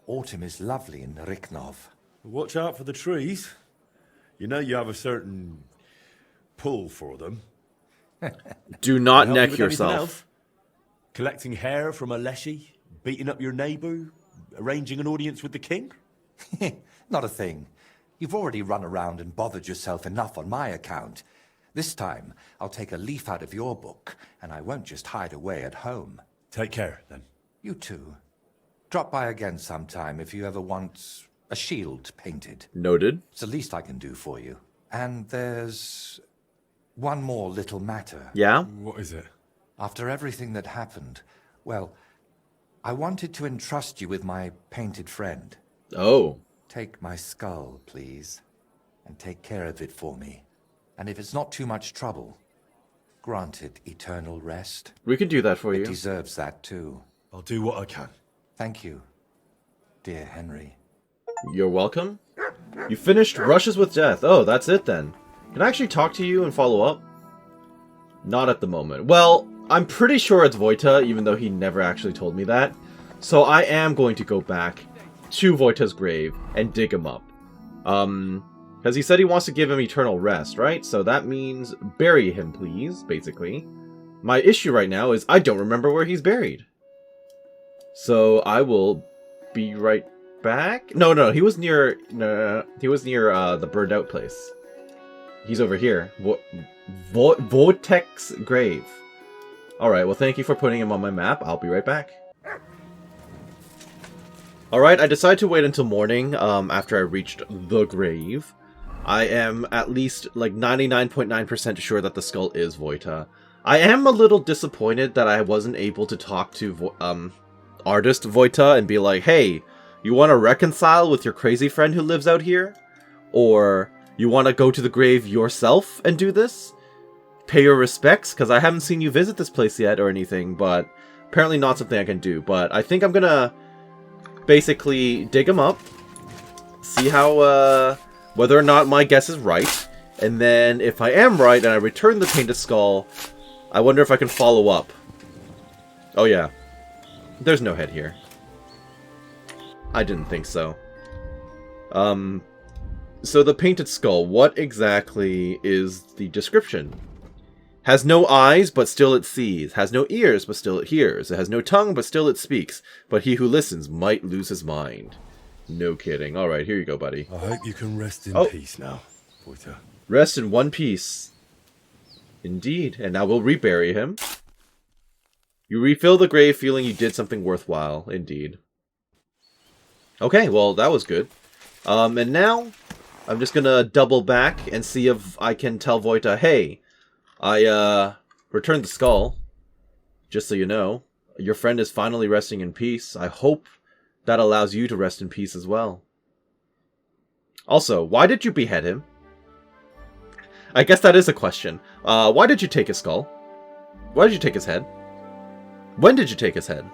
Speaker 3: autumn is lovely in Riknov.
Speaker 2: Watch out for the trees. You know you have a certain pull for them.
Speaker 1: Do not
Speaker 2: Can I help you
Speaker 1: neck
Speaker 2: with anything
Speaker 1: yourself.
Speaker 2: else? Collecting hair from a leshy, beating up your neighbour, arranging an audience with the king?
Speaker 3: Not a thing. You've already run around and bothered yourself enough on my account. This time, I'll take a leaf out of your book, and I won't just hide away at home.
Speaker 2: Take care, then.
Speaker 3: You too. Drop by again sometime if you ever want a shield painted.
Speaker 1: Noted.
Speaker 3: It's the least I can do for you. And there's one more little matter.
Speaker 1: Yeah?
Speaker 2: What is it?
Speaker 3: After everything that happened, well, I wanted to entrust you with my painted friend.
Speaker 1: Oh.
Speaker 3: Take my skull, please, and take care of it for me. And if it's not too much trouble, grant it eternal rest.
Speaker 1: We can do that for
Speaker 3: It
Speaker 1: you.
Speaker 3: deserves that too.
Speaker 2: I'll do what I can.
Speaker 3: Thank you, dear Henry.
Speaker 1: You're welcome. You finished Rushes with Death. Oh, that's it then. Can I actually talk to you and follow up? Not at the moment. Well, I'm pretty sure it's Voyta, even though he never actually told me that. So I am going to go back to Voyta's grave and dig him up. Because he said he wants to give him eternal rest, right? So that means bury him, please, basically. My issue right now is I don't remember where he's buried. So I will be right back. No, he was near. No, he was near the burned out place. He's over here. Vortex grave. All right. Well, thank you for putting him on my map. I'll be right back. All right. I decided to wait until morning. After I reached the grave, I am at least like 99.9% sure that the skull is Voyta. I am a little disappointed that I wasn't able to talk to artist Voyta and be like, hey, you want to reconcile with your crazy friend who lives out here? Or you want to go to the grave yourself and do this? Pay your respects? Because I haven't seen you visit this place yet or anything, but apparently not something I can do. But I think I'm going to basically dig him up, see how, whether or not my guess is right, and then if I am right and I return the painted skull, I wonder if I can follow up. Oh yeah. There's no head here. I didn't think so. So the painted skull, what exactly is the description? Has no eyes, but still it sees. Has no ears, but still it hears. It has no tongue, but still it speaks. But he who listens might lose his mind. No kidding. Alright, here you go, buddy.
Speaker 2: I hope you can rest in peace now, Voyta.
Speaker 1: Rest in one piece. Indeed. And now we'll rebury him. You refill the grave feeling you did something worthwhile. Indeed. Okay, well, that was good. And now, I'm just gonna double back and see if I can tell Voyta, hey, I, returned the skull. Just so you know. Your friend is finally resting in peace. I hope that allows you to rest in peace as well. Also, why did you behead him? I guess that is a question. Why did you take his skull? Why did you take his head? When did you take his head?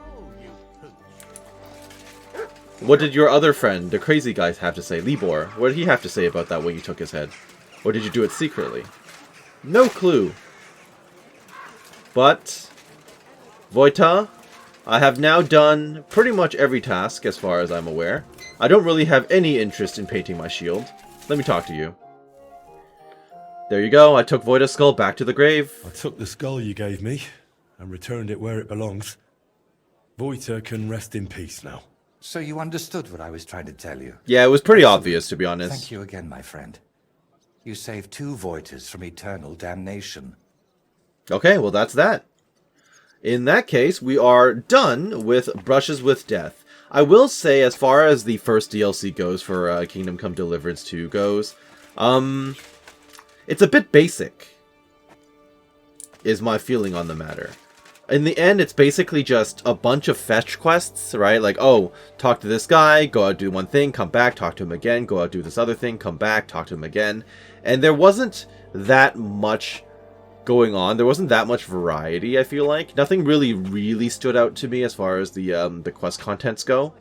Speaker 1: What did your other friend, the crazy guy, have to say? Libor, what did he have to say about that when you took his head? Or did you do it secretly? No clue. But, Voyta, I have now done pretty much every task as far as I'm aware. I don't really have any interest in painting my shield. Let me talk to you. There you go, I took Voyta's skull back to the grave.
Speaker 2: I took the skull you gave me and returned it where it belongs. Voyta can rest in peace now.
Speaker 3: So you understood what I was trying to tell you?
Speaker 1: Yeah, it was pretty obvious, to be honest.
Speaker 3: Thank you again, my friend. You saved 2 Voytas from eternal damnation.
Speaker 1: Okay, well that's that. In that case, we are done with Brushes with Death. I will say, as far as the first DLC goes for Kingdom Come Deliverance 2 goes, it's a bit basic, is my feeling on the matter. In the end, it's basically just a bunch of fetch quests, right? Like, oh, talk to this guy, go out do one thing, come back, talk to him again, go out do this other thing, come back, talk to him again. And there wasn't that much going on. There wasn't that much variety, I feel like. Nothing really stood out to me as far as the quest contents go.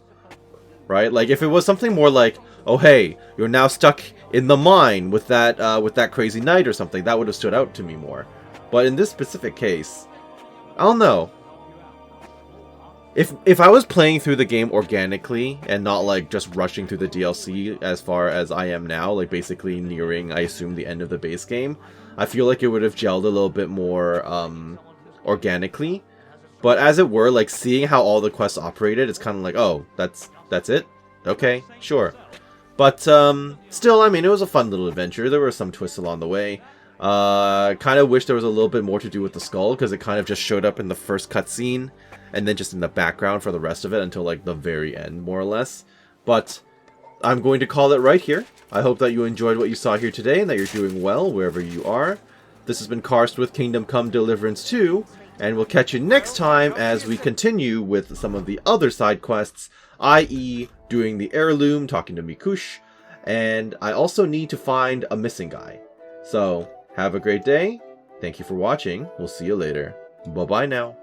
Speaker 1: Right? Like, if it was something more like, oh hey, you're now stuck in the mine with that crazy knight or something, that would have stood out to me more. But in this specific case, I don't know. If I was playing through the game organically and not like just rushing through the DLC as far as I am now, like basically nearing, I assume, the end of the base game, I feel like it would have gelled a little bit more organically. But as it were, like seeing how all the quests operated, it's kind of like, oh, that's it? Okay, sure. But still, I mean, it was a fun little adventure. There were some twists along the way. Kind of wish there was a little bit more to do with the skull, because it kind of just showed up in the first cutscene and then just in the background for the rest of it until like the very end, more or less. But I'm going to call it right here. I hope that you enjoyed what you saw here today and that you're doing well wherever you are. This has been Karst with Kingdom Come Deliverance 2, and we'll catch you next time as we continue with some of the other side quests, i.e. doing the heirloom, talking to Mikush, and I also need to find a missing guy. So, have a great day. Thank you for watching. We'll see you later. Bye-bye now.